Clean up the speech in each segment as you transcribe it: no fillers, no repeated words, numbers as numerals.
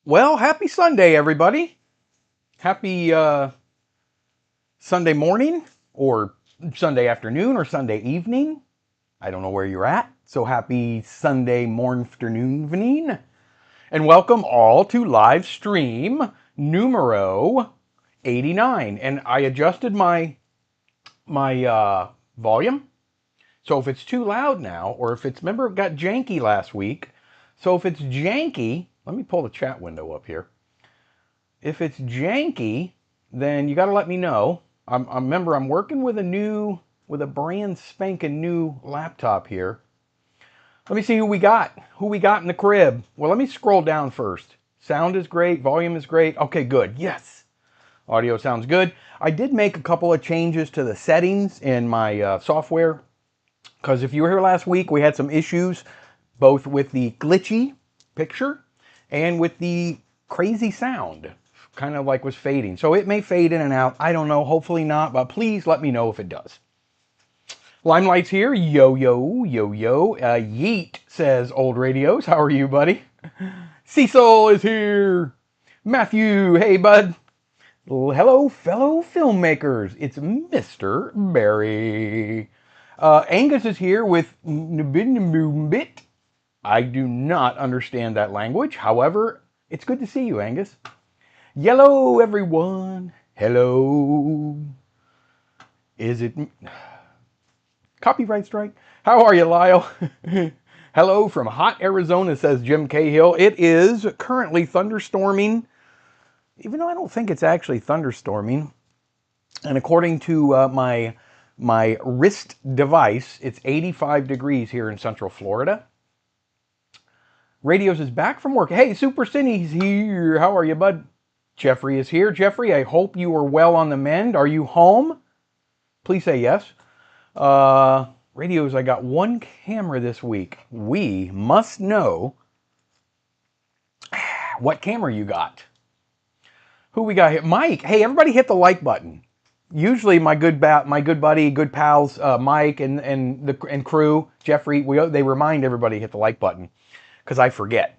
Well, happy Sunday, everybody. Happy Sunday morning, or Sunday afternoon, or Sunday evening. I don't know where you're at. So happy Sunday morning, evening. And welcome all to live stream numero 89. And I adjusted my volume. So if it's too loud now, or if it's, remember it got janky last week. So if it's janky, let me pull the chat window up here. If it's janky, then you got to let me know. Remember, I'm working with a brand spanking new laptop here. Let me see who we got. Who we got in the crib. Well, let me scroll down first. Sound is great. Volume is great. Okay, good. Yes. Audio sounds good. I did make a couple of changes to the settings in my software. Because if you were here last week, we had some issues both with the glitchy picture and with the crazy sound. Kind of like was fading. So it may fade in and out. I don't know. Hopefully not. But please let me know if it does. Limelight's here. Yo, yo, yo, yo. Yeet, says Old Radios. How are you, buddy? Cecil is here. Matthew, hey, bud. Hello, fellow filmmakers. It's Mr. Barry. Angus is here with Nbit. I do not understand that language. However, it's good to see you, Angus. Hello, everyone. Hello. Is it copyright strike? How are you, Lyle? Hello from hot Arizona, says Jim Cahill. It is currently thunderstorming, even though I don't think it's actually thunderstorming. And according to my wrist device, it's 85 degrees here in Central Florida. Radios is back from work. Hey, Super Cindy's here. How are you, bud? Jeffrey is here. Jeffrey, I hope you are well on the mend. Are you home? Please say yes. Radios, I got one camera this week. We must know what camera you got. Who we got here? Mike. Hey, everybody hit the like button. Usually my good buddy, good pals, Mike and crew, Jeffrey, they remind everybody to hit the like button because I forget.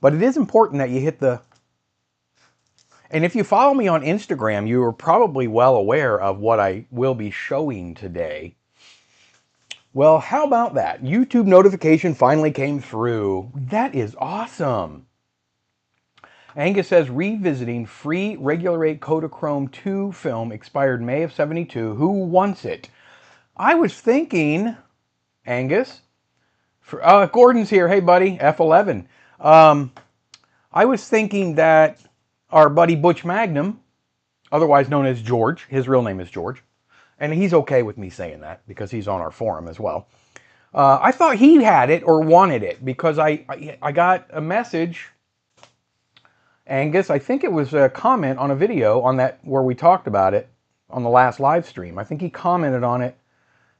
But it is important that you hit the... And if you follow me on Instagram, you are probably well aware of what I will be showing today. Well, how about that? YouTube notification finally came through. That is awesome. Angus says, revisiting free regular rate Kodachrome 2 film expired May of 72. Who wants it? I was thinking, Angus, Gordon's here. Hey, buddy, F11. I was thinking that our buddy Butch Magnum, otherwise known as George, his real name is George, and he's okay with me saying that because he's on our forum as well. I thought he had it or wanted it because I got a message, Angus, I think it was a comment on a video on that where we talked about it on the last live stream. I think he commented on it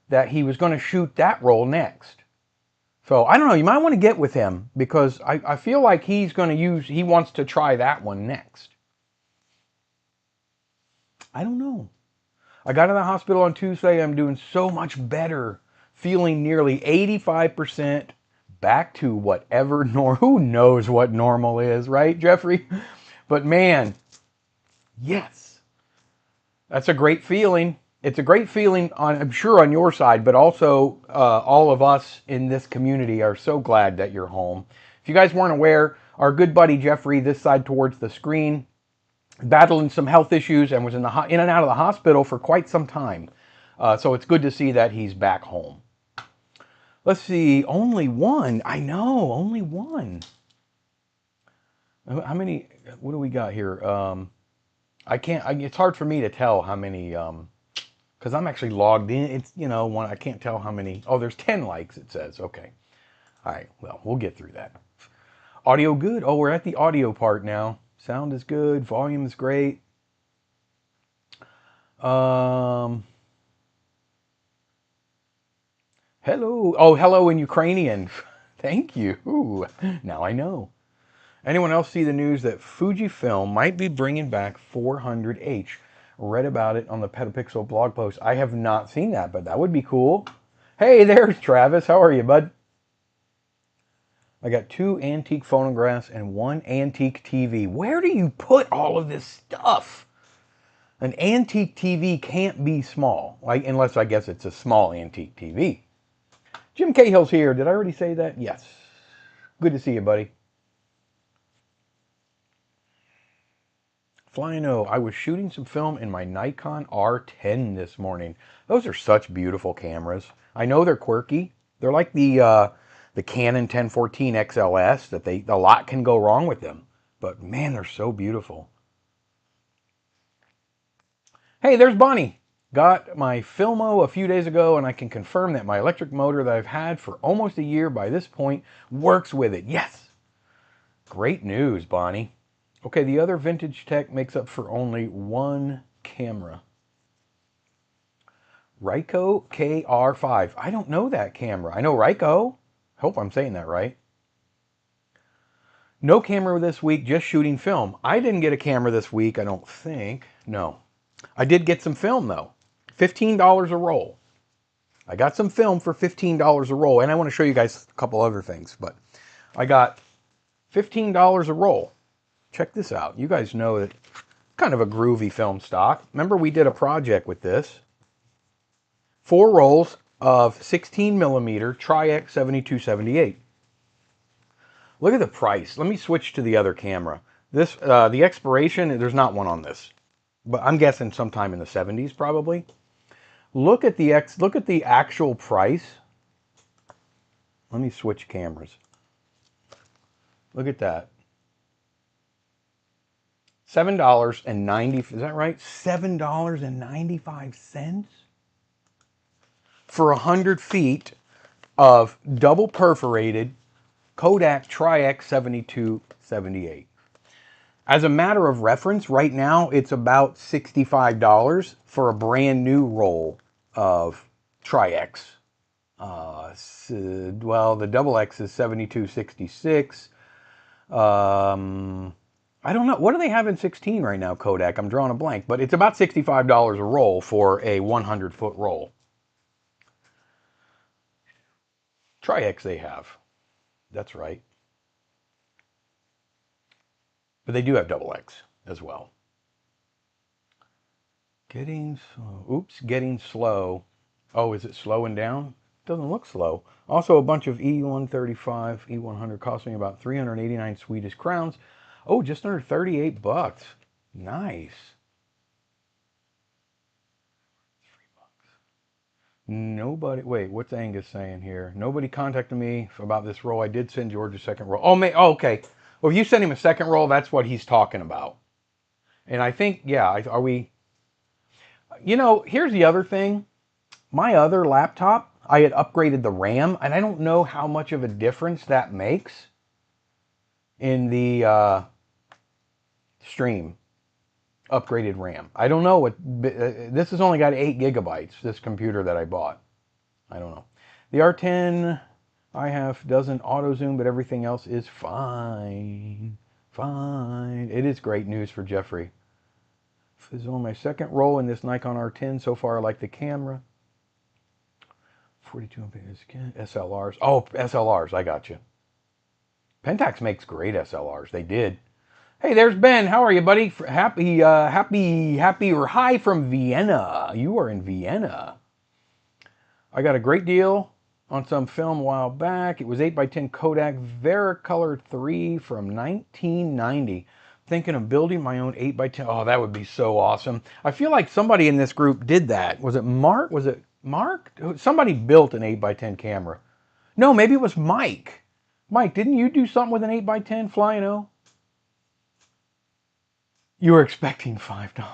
that he was going to shoot that role next. So I don't know, you might want to get with him because I feel like he wants to try that one next. I don't know. I got in the hospital on Tuesday. I'm doing so much better, feeling nearly 85% back to whatever who knows what normal is, right, Jeffrey? But man, yes, that's a great feeling. It's a great feeling, I'm sure, on your side, but also all of us in this community are so glad that you're home. If you guys weren't aware, our good buddy Jeffrey, this side towards the screen, battling some health issues and was in and out of the hospital for quite some time. So it's good to see that he's back home. Let's see, only one. I know, only one. How many, what do we got here? It's hard for me to tell how many, because I'm actually logged in. It's, I can't tell how many. Oh, there's 10 likes, it says. Okay. All right, well, we'll get through that. Audio good. Oh, we're at the audio part now. Sound is good. Volume is great. Hello. Oh, hello in Ukrainian. Thank you. Ooh, now I know. Anyone else see the news that Fujifilm might be bringing back 400H? Read about it on the Petapixel blog post. I have not seen that, but that would be cool. Hey, there's Travis. How are you, bud? I got 2 antique phonographs and 1 antique TV. Where do you put all of this stuff? An antique TV can't be small, like, unless I guess it's a small antique TV. Jim Cahill's here. Did I already say that? Yes. Good to see you, buddy. Flying O, I was shooting some film in my Nikon R10 this morning. Those are such beautiful cameras. I know they're quirky. They're like the Canon 1014 XLS that a lot can go wrong with them. But man, they're so beautiful. Hey, there's Bonnie. Got my Filmo a few days ago, and I can confirm that my electric motor that I've had for almost a year by this point works with it. Yes. Great news, Bonnie. Okay, the other vintage tech makes up for only 1 camera. Ryko KR5. I don't know that camera. I know Ryko. Hope I'm saying that right. No camera this week, just shooting film. I didn't get a camera this week, I don't think. No. I did get some film, though. $15 a roll. I got some film for $15 a roll, and I want to show you guys a couple other things, but I got $15 a roll. Check this out. You guys know that kind of a groovy film stock. Remember we did a project with this. 4 rolls of 16 millimeter Tri-X 7278. Look at the price. Let me switch to the other camera. This, the expiration, there's not one on this, but I'm guessing sometime in the 70s probably. Look at the actual price. Let me switch cameras. Look at that. $7.90, is that right? $7.95 for 100 feet of double perforated Kodak Tri-X 7278. As a matter of reference, right now it's about $65 for a brand new roll of Tri-X. Well, the double X is $72.66. I don't know. What do they have in 16 right now, Kodak? I'm drawing a blank, but it's about $65 a roll for a 100-foot roll. Tri-X they have. That's right. But they do have double X as well. Getting slow. Oops, getting slow. Oh, is it slowing down? Doesn't look slow. Also, a bunch of E135, E100 cost me about 389 Swedish crowns. Oh, just under 38 bucks. Nice. Nobody, wait, what's Angus saying here? Nobody contacted me about this roll. I did send George a second roll. Oh, okay. Well, if you send him a second roll, that's what he's talking about. And I think, yeah, are we, you know, here's the other thing. My other laptop, I had upgraded the RAM, and I don't know how much of a difference that makes in the stream. Upgraded RAM. I don't know what, this has only got 8 gigabytes, this computer that I bought. I don't know. The R10 I have doesn't auto zoom, but everything else is fine. Fine. It is great news for Jeffrey. This is only my second roll in this Nikon R10 so far. I like the camera. 42 SLRs. Oh, SLRs. I got you. Pentax makes great SLRs. They did. Hey, there's Ben. How are you, buddy? Happy or hi from Vienna. You are in Vienna. I got a great deal on some film a while back. It was 8x10 Kodak Vericolor 3 from 1990. Thinking of building my own 8x10. Oh, that would be so awesome. I feel like somebody in this group did that. Was it Mark? Was it Mark? Somebody built an 8x10 camera. No, maybe it was Mike. Mike, didn't you do something with an 8x10 Flying O? You were expecting $5.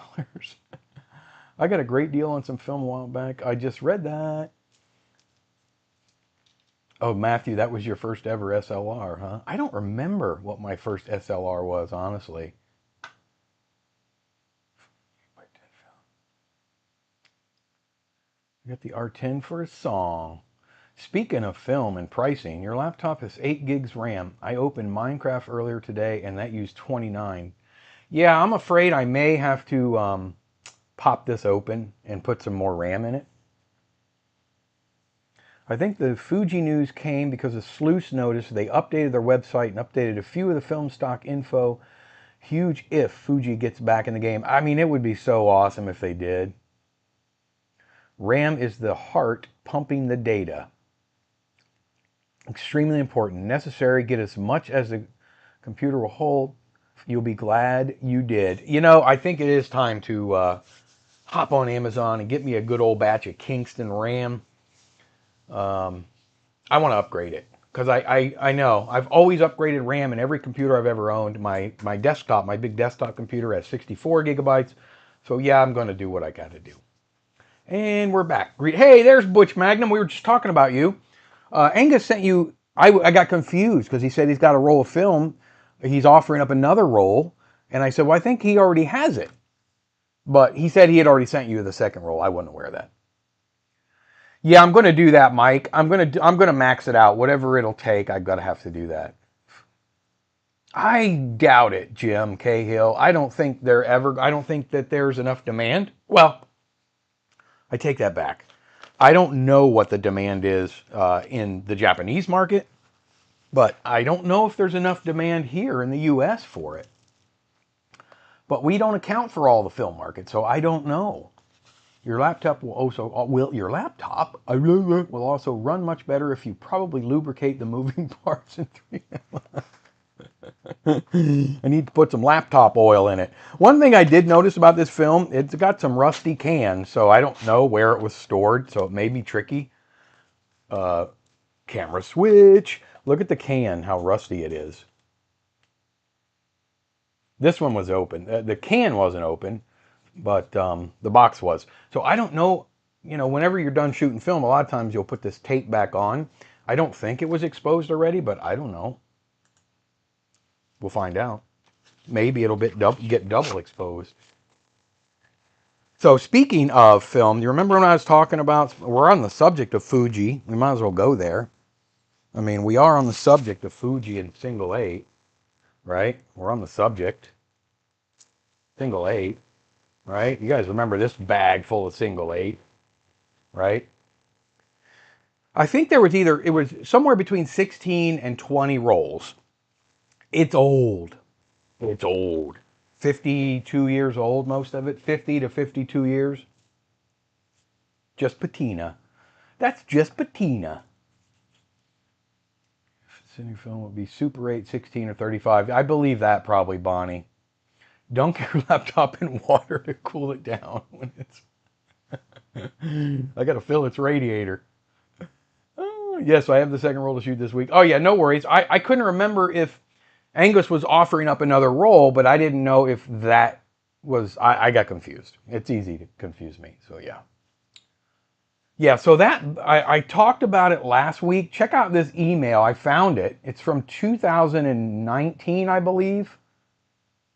I got a great deal on some film a while back. I just read that. Oh, Matthew, that was your first ever SLR, huh? I don't remember what my first SLR was, honestly. I got the R10 for a song. Speaking of film and pricing, your laptop has 8 gigs RAM. I opened Minecraft earlier today, and that used 29. Yeah, I'm afraid I may have to pop this open and put some more RAM in it. I think the Fuji news came because of Sluice noticed they updated their website and updated a few of the film stock info. Huge if Fuji gets back in the game. I mean, it would be so awesome if they did. RAM is the heart pumping the data. Extremely important. Necessary. Get as much as the computer will hold. You'll be glad you did. You know, I think it is time to hop on Amazon and get me a good old batch of Kingston RAM. I want to upgrade it because I know I've always upgraded RAM in every computer I've ever owned. My desktop, my big desktop computer has 64 gigabytes. So yeah, I'm going to do what I got to do. And we're back. Hey, there's Butch Magnum. We were just talking about you. Angus sent you, I got confused because he said he's got a roll of film. He's offering up another roll. And I said, well, I think he already has it. But he said he had already sent you the second roll. I wasn't aware of that. Yeah, I'm going to do that, Mike. I'm going to max it out. Whatever it'll take, I've got to have to do that. I doubt it, Jim Cahill. I don't think that there's enough demand. Well, I take that back. I don't know what the demand is in the Japanese market, but I don't know if there's enough demand here in the U.S. for it. But we don't account for all the film market, so I don't know. Your laptop will also run much better if you probably lubricate the moving parts in 3M. I need to put some laptop oil in it. One thing I did notice about this film, it's got some rusty cans, so I don't know where it was stored, so it may be tricky. Camera switch. Look at the can, how rusty it is. This one was open. The can wasn't open, but the box was. So I don't know, you know, whenever you're done shooting film, a lot of times you'll put this tape back on. I don't think it was exposed already, but I don't know. We'll find out. Maybe it'll get double exposed. So speaking of film, you remember when I was talking about, we're on the subject of Fuji. We might as well go there. I mean, we are on the subject of Fuji and single 8, right? We're on the subject. Single 8, right? You guys remember this bag full of single 8, right? I think it was somewhere between 16 and 20 rolls. It's old. It's old. 52 years old, most of it. 50 to 52 years. Just patina. That's just patina. Cine film would be Super 8, 16, or 35. I believe that probably, Bonnie. Dunk your laptop in water to cool it down when it's... I got to fill its radiator. Oh, yes, I have the second roll to shoot this week. Oh, yeah, no worries. I couldn't remember if Angus was offering up another roll, but I didn't know if that was... I got confused. It's easy to confuse me, so yeah. Yeah, so that... I talked about it last week. Check out this email. I found it. It's from 2019, I believe.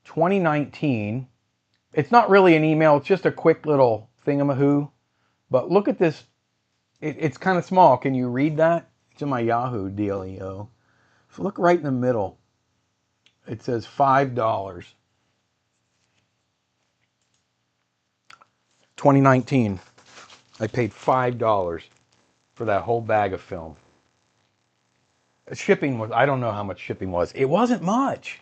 2019. It's not really an email. It's just a quick little thingamahoo. But look at this. It's kind of small. Can you read that? It's in my Yahoo dealio. So look right in the middle. It says $5. 2019. I paid $5 for that whole bag of film. Shipping was, I don't know how much shipping was. It wasn't much.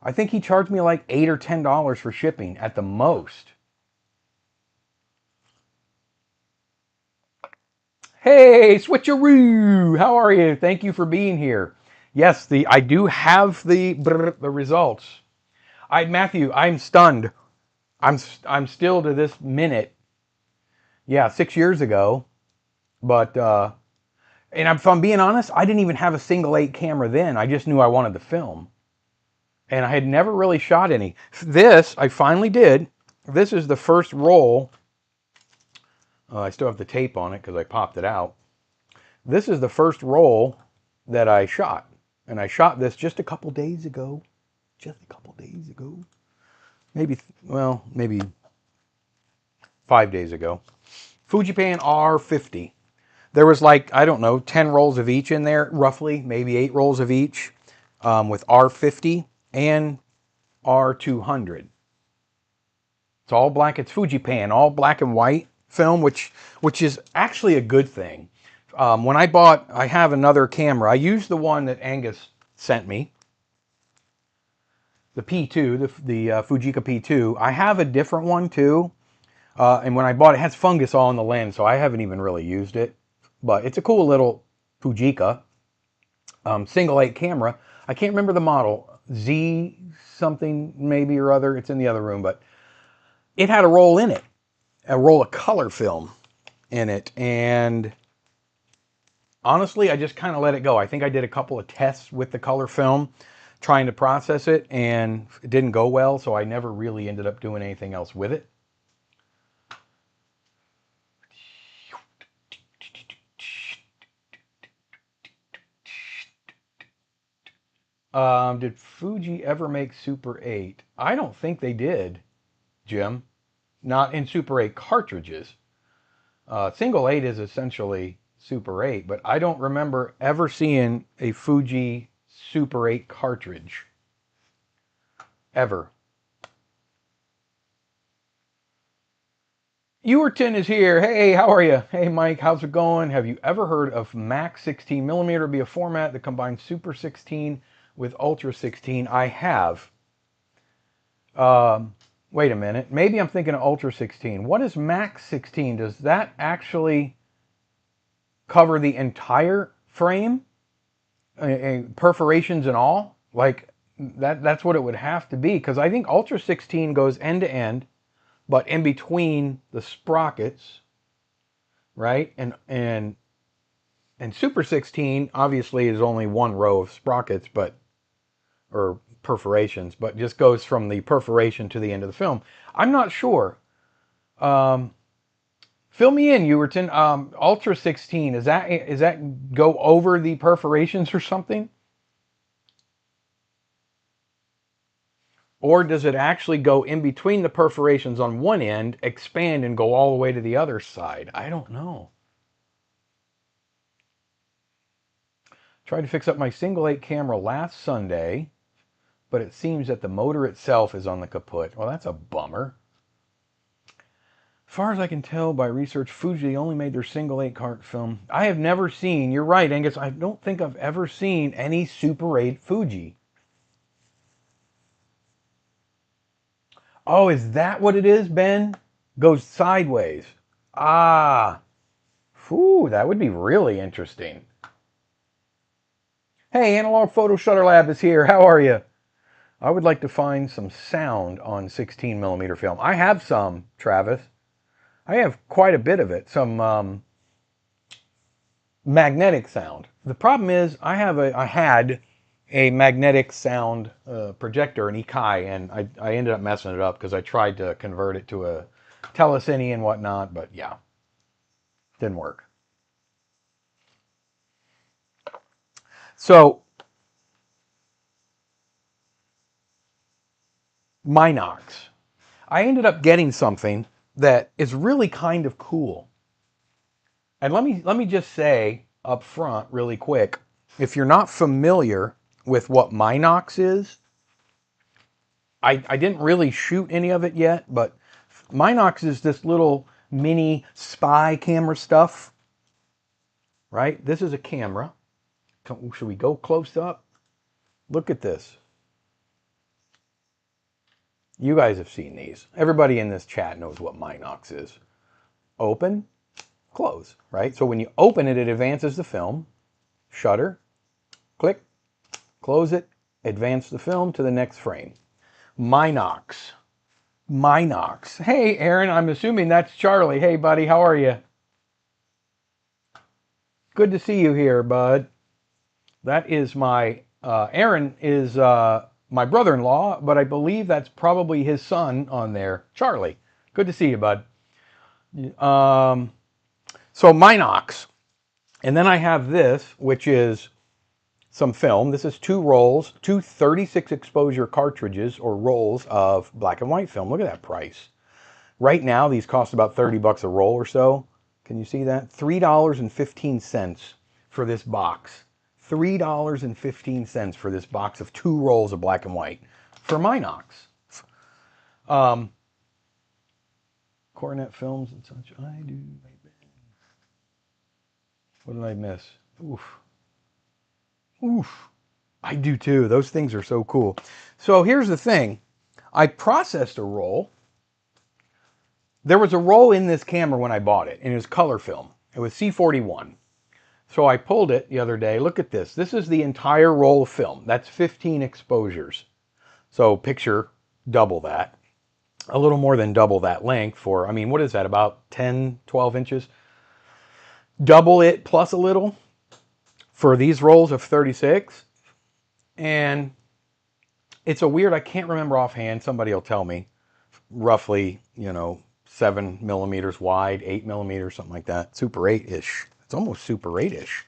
I think he charged me like $8 or $10 for shipping at the most. Hey, Switcheroo! How are you? Thank you for being here. Yes, I do have the results. Matthew, I'm stunned. I'm still to this minute. Yeah, 6 years ago. But and if I'm being honest, I didn't even have a single 8 camera then. I just knew I wanted to film. And I had never really shot any. This, I finally did. This is the first roll. I still have the tape on it because I popped it out. This is the first roll that I shot. And I shot this just a couple days ago. Just a couple days ago. Maybe 5 days ago. Fujipan R50. There was like, I don't know, 10 rolls of each in there, roughly. Maybe 8 rolls of each with R50 and R200. It's all black. It's Fujipan, all black and white film, which is actually a good thing. When I have another camera. I used the one that Angus sent me, the P2, the Fujica P2. I have a different one too, and when I bought it, it has fungus all on the lens, so I haven't even really used it. But it's a cool little Fujica single 8 camera. I can't remember the model, Z something maybe or other. It's in the other room, but it had a roll in it, a roll of color film in it, and honestly, I just kind of let it go. I think I did a couple of tests with the color film trying to process it, and it didn't go well, so I never really ended up doing anything else with it. Did Fuji ever make Super 8? I don't think they did, Jim. Not in Super 8 cartridges. Single 8 is essentially Super 8, but I don't remember ever seeing a Fuji Super 8 cartridge. Ever. Ewerton is here. Hey, how are you? Hey, Mike, how's it going? Have you ever heard of Max 16mm be a format that combines Super 16 with Ultra 16? I have. Wait a minute. Maybe I'm thinking of Ultra 16. What is Max 16? Does that actually cover the entire frame? Perforations and all? Like, that's what it would have to be, because I think Ultra 16 goes end to end, but in between the sprockets, right? And Super 16 obviously is only one row of sprockets, but or perforations, but just goes from the perforation to the end of the film. I'm not sure. Fill me in, Ewerton. Ultra 16, is that go over the perforations or something? Or does it actually go in between the perforations on one end, expand, and go all the way to the other side? I don't know. Tried to fix up my single 8 camera last Sunday, but it seems that the motor itself is on the kaput. Well, that's a bummer. As far as I can tell by research, Fuji only made their single 8 cart film. I have never seen, you're right, Angus, I don't think I've ever seen any Super 8 Fuji. Oh, is that what it is, Ben? Goes sideways. Ah. Whew, that would be really interesting. Hey, Analog Photo Shutter Lab is here. How are you? I would like to find some sound on 16mm film. I have some, Travis. I have quite a bit of it. Some magnetic sound. The problem is I had a magnetic sound projector, an Ikai, and I ended up messing it up because I tried to convert it to a telecine and whatnot, but yeah, didn't work. So, Minox. I ended up getting something that is really kind of cool. And let me just say up front really quick, if you're not familiar with what Minox is, I didn't really shoot any of it yet, but Minox is this little mini spy camera stuff, right? This is a camera. Should we go close up? Look at this. You guys have seen these. Everybody in this chat knows what Minox is. Open, close, right? So when you open it, it advances the film. Shutter, click, close it, advance the film to the next frame. Minox. Minox. Hey, Aaron, I'm assuming that's Charlie. Hey, buddy, how are you? Good to see you here, bud. That is my, Aaron is my brother-in-law, but I believe that's probably his son on there. Charlie, good to see you, bud. So Minox. And then I have this, which is some film. This is 2 rolls, 2 36 exposure cartridges or rolls of black and white film. Look at that price. Right now, these cost about 30 bucks a roll or so. Can you see that? $3.15 for this box. $3.15 for this box of 2 rolls of black and white for Minox. Coronet films and such. I do. What did I miss? Oof. Oof. I do too. Those things are so cool. So here's the thing. I processed a roll. There was a roll in this camera when I bought it, and it was color film. It was C41. So I pulled it the other day. Look at this. This is the entire roll of film. That's 15 exposures. So picture double that. A little more than double that length for, I mean, what is that, about 10, 12 inches? Double it plus a little for these rolls of 36. And it's a weird, I can't remember offhand, somebody will tell me, roughly, 7 millimeters wide, 8 millimeters, something like that. Super 8-ish. It's almost Super 8-ish.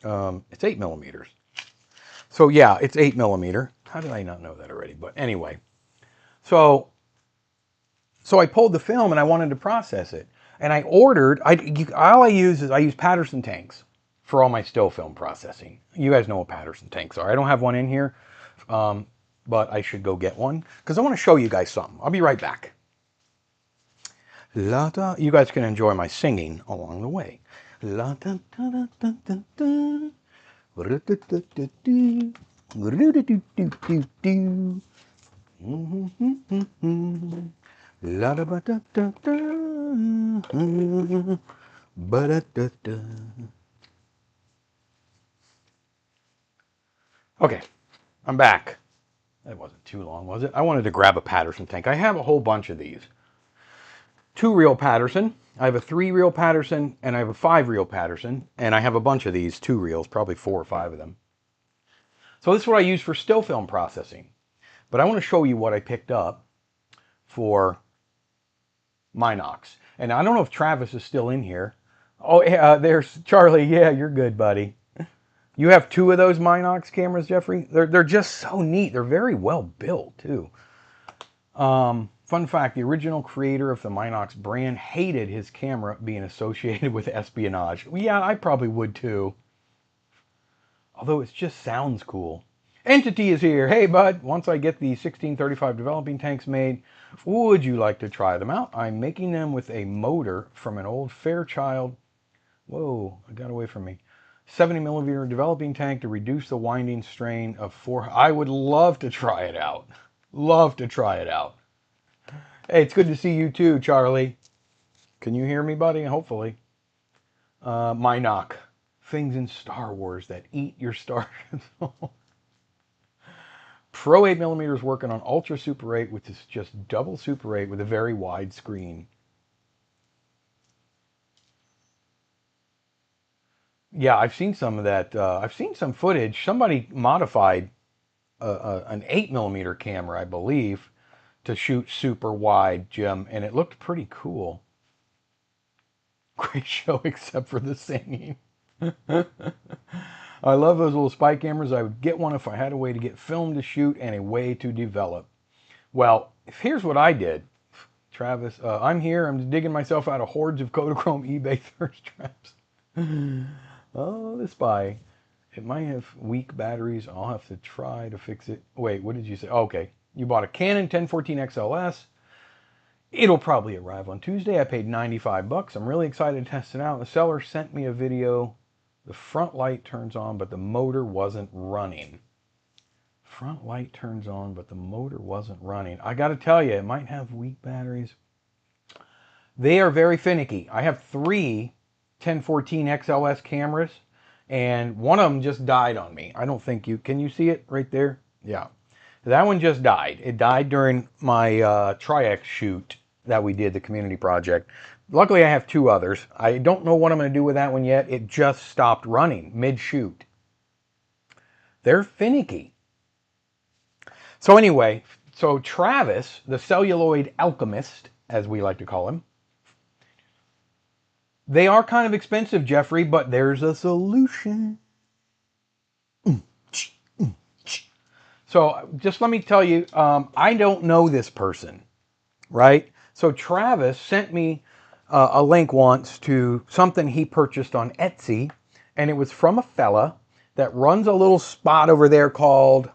It's 8 millimeters. So yeah, it's 8 millimeter. How did I not know that already? But anyway, so I pulled the film and I wanted to process it. And I ordered, all I use is I use Patterson tanks for all my still film processing. You guys know what Patterson tanks are. I don't have one in here, but I should go get one because I want to show you guys something. I'll be right back. You guys can enjoy my singing along the way. Okay, I'm back. That wasn't too long, was it? I wanted to grab a Patterson tank. I have a whole bunch of these. 2-reel Patterson. I have a 3-reel Patterson, and I have a 5-reel Patterson, and I have a bunch of these 2-reels, probably 4 or 5 of them. So this is what I use for still film processing. But I want to show you what I picked up for Minox. And I don't know if Travis is still in here. Oh, there's Charlie. Yeah, you're good, buddy. You have 2 of those Minox cameras, Jeffrey? They're just so neat. They're very well built, too. Fun fact, the original creator of the Minox brand hated his camera being associated with espionage. Well, yeah, I probably would, too. Although it just sounds cool. Entity is here. Hey, bud. Once I get the 1635 developing tanks made, would you like to try them out? I'm making them with a motor from an old Fairchild. Whoa, it got away from me. 70 millimeter developing tank to reduce the winding strain of 4. I would love to try it out. Love to try it out. Hey, it's good to see you too, Charlie. Can you hear me, buddy? Hopefully. Minox. Things in Star Wars that eat your Star. Pro 8 millimeters working on Ultra Super 8, which is just double Super 8 with a very wide screen. Yeah, I've seen some of that. I've seen some footage. Somebody modified an 8 millimeter camera, I believe, to shoot super wide, Jim, and it looked pretty cool. Great show, except for the singing. I love those little spy cameras. I would get one if I had a way to get film to shoot and a way to develop. Well, here's what I did. Travis, I'm here. I'm digging myself out of hordes of Kodachrome eBay thirst traps. Oh, the spy. It might have weak batteries. I'll have to try to fix it. Wait, what did you say? Oh, okay. You bought a Canon 1014 XLS. It'll probably arrive on Tuesday. I paid 95 bucks. I'm really excited to test it out. The seller sent me a video. The front light turns on, but the motor wasn't running. Front light turns on, but the motor wasn't running. I got to tell you, it might have weak batteries. They are very finicky. I have 3 1014 XLS cameras, and one of them just died on me. I don't think you... Can you see it right there? Yeah. That one just died. It died during my Tri-X shoot that we did, the community project. Luckily, I have 2 others. I don't know what I'm going to do with that one yet. It just stopped running mid-shoot. They're finicky. So anyway, so Travis, the celluloid alchemist, as we like to call him, they are kind of expensive, Jeffrey, but there's a solution. So just let me tell you, I don't know this person, right? So Travis sent me a link once to something he purchased on Etsy, and it was from a fella that runs a little spot over there called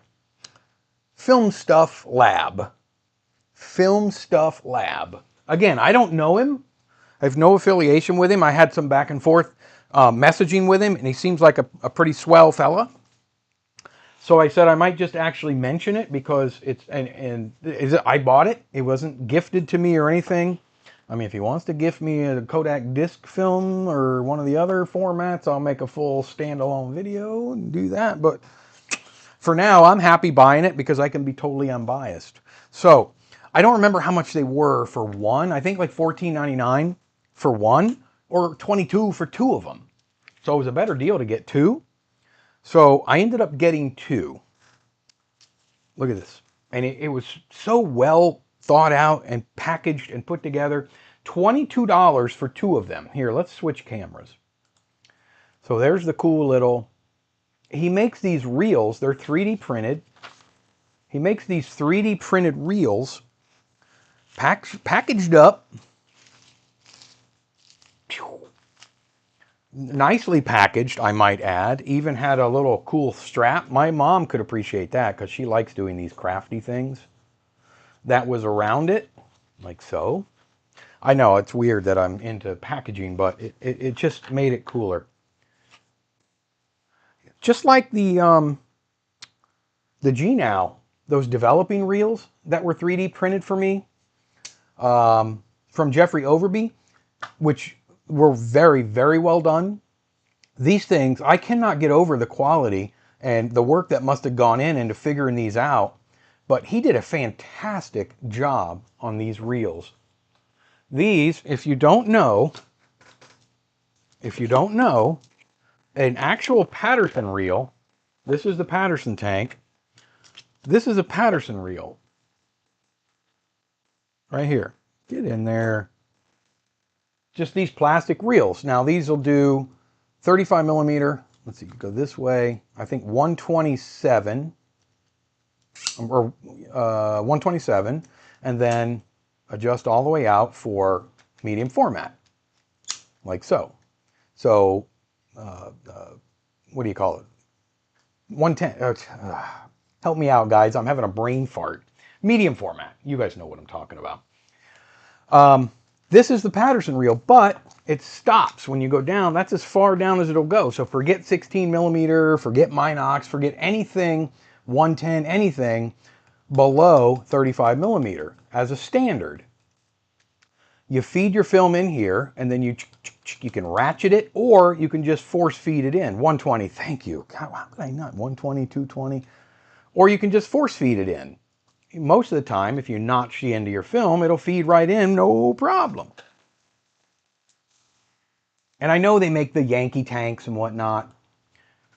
Film Stuff Lab. Film Stuff Lab. Again, I don't know him, I have no affiliation with him. I had some back and forth messaging with him, and he seems like a pretty swell fella. So I said I might just actually mention it because I bought it. It wasn't gifted to me or anything. I mean, if he wants to gift me a Kodak disc film or one of the other formats, I'll make a full standalone video and do that. But for now, I'm happy buying it because I can be totally unbiased. So I don't remember how much they were for one. I think like $14.99 for one or $22 for two of them. So it was a better deal to get two. So I ended up getting two. Look at this. And it was so well thought out and packaged and put together. $22 for two of them. Here, let's switch cameras. So there's the cool little... He makes these reels. They're 3D printed. He makes these 3D printed reels packaged up. Nicely packaged, I might add. Even had a little cool strap. My mom could appreciate that because she likes doing these crafty things. That was around it, like so. I know it's weird that I'm into packaging, but it just made it cooler. Just like the G-Now, those developing reels that were 3D printed for me from Jeffrey Overby, which were very, very well done. These things, I cannot get over the quality and the work that must have gone into figuring these out, but he did a fantastic job on these reels. These, if you don't know, an actual Patterson reel, this is the Patterson tank, this is a Patterson reel. Right here. Get in there. Just these plastic reels. Now these will do 35 millimeter. Let's see, go this way. I think 127 or 127, and then adjust all the way out for medium format, like so. So, what do you call it? 110. Help me out, guys. I'm having a brain fart. Medium format. You guys know what I'm talking about. This is the Patterson reel, but it stops when you go down. That's as far down as it'll go. So forget 16 millimeter, forget Minox, forget anything 110, anything below 35 millimeter as a standard. You feed your film in here, and then you can ratchet it, or you can just force feed it in. 120, thank you. God, how could I not? 120, 220. Or you can just force feed it in. Most of the time, if you notch the end of your film, it'll feed right in, no problem. And I know they make the Yankee tanks and whatnot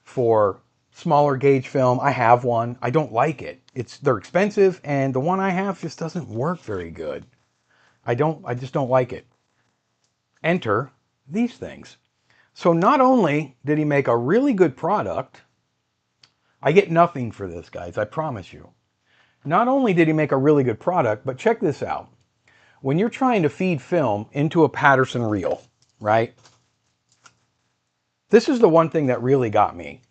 for smaller gauge film. I have one. I don't like it. They're expensive, and the one I have just doesn't work very good. I just don't like it. Enter these things. So not only did he make a really good product, I get nothing for this, guys, I promise you. Not only did he make a really good product, but check this out. When you're trying to feed film into a Patterson reel, right? This is the one thing that really got me.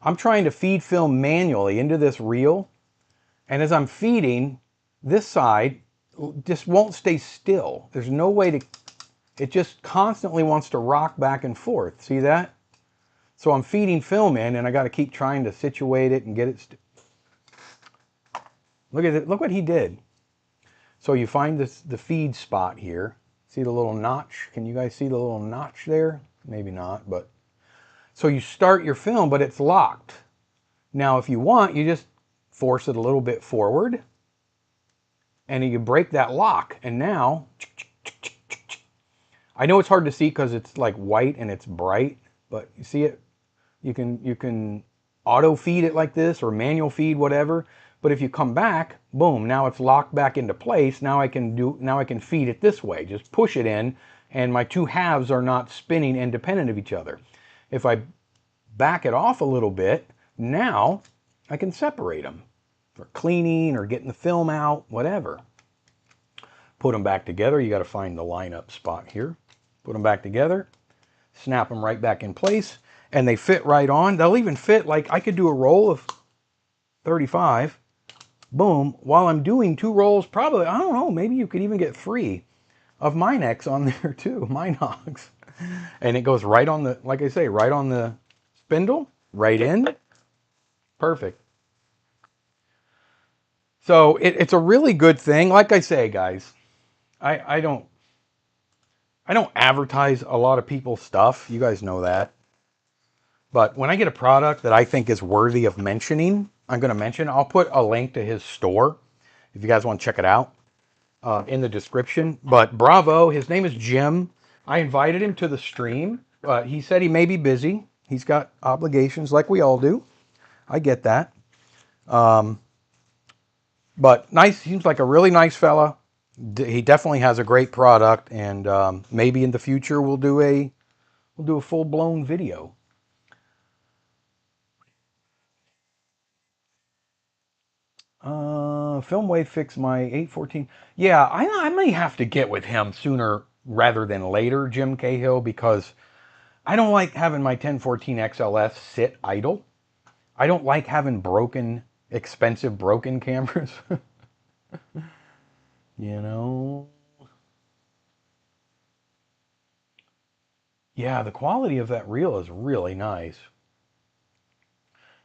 I'm trying to feed film manually into this reel, and as I'm feeding, this side just won't stay still. There's no way to... It just constantly wants to rock back and forth. See that? So I'm feeding film in, and I got to keep trying to situate it and get it... Look at it. Look what he did. So you find the feed spot here. See the little notch? Can you guys see the little notch there? Maybe not, but... So you start your film, but it's locked. Now, if you want, you just force it a little bit forward, and you break that lock. And now, I know it's hard to see because it's like white and it's bright, but you see it? You can auto feed it like this or manual feed, whatever. But if you come back, boom, now it's locked back into place. Now I can feed it this way. Just push it in, and my two halves are not spinning independent of each other. If I back it off a little bit, now I can separate them for cleaning or getting the film out, whatever. Put them back together. You got to find the lineup spot here. Put them back together, snap them right back in place, and they fit right on. They'll even fit, like I could do a roll of 35. Boom, while I'm doing two rolls, probably, I don't know, maybe you could even get 3 of Minex on there too, Minox. And it goes right on the, like I say, right on the spindle, right in. Perfect. So it's a really good thing. Like I say, guys, I don't advertise a lot of people's stuff. You guys know that. But when I get a product that I think is worthy of mentioning, I'm going to mention. I'll put a link to his store if you guys want to check it out in the description. But bravo, his name is Jim. I invited him to the stream. He said he may be busy. He's got obligations like we all do. I get that. But nice, seems like a really nice fella. He definitely has a great product, and maybe in the future we'll do a full blown video. Filmway fix my 814. Yeah, I may have to get with him sooner rather than later, Jim Cahill, because I don't like having my 1014 XLS sit idle. I don't like having expensive broken cameras. you know? Yeah, the quality of that reel is really nice.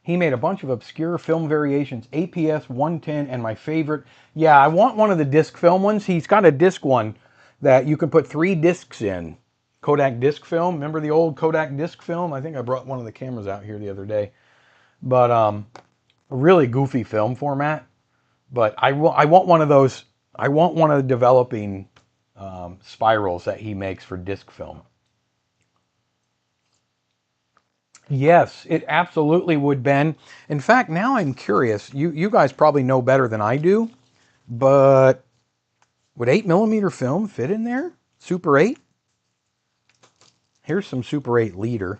He made a bunch of obscure film variations, APS 110, and my favorite. Yeah, I want one of the disc film ones. He's got a disc one that you can put 3 discs in. Kodak disc film. Remember the old Kodak disc film? I think I brought one of the cameras out here the other day. But a really goofy film format. But I want one of those. I want one of the developing spirals that he makes for disc film. Yes, it absolutely would, Ben. In fact, now I'm curious. You guys probably know better than I do, but would 8mm film fit in there? Super 8? Here's some Super 8 leader.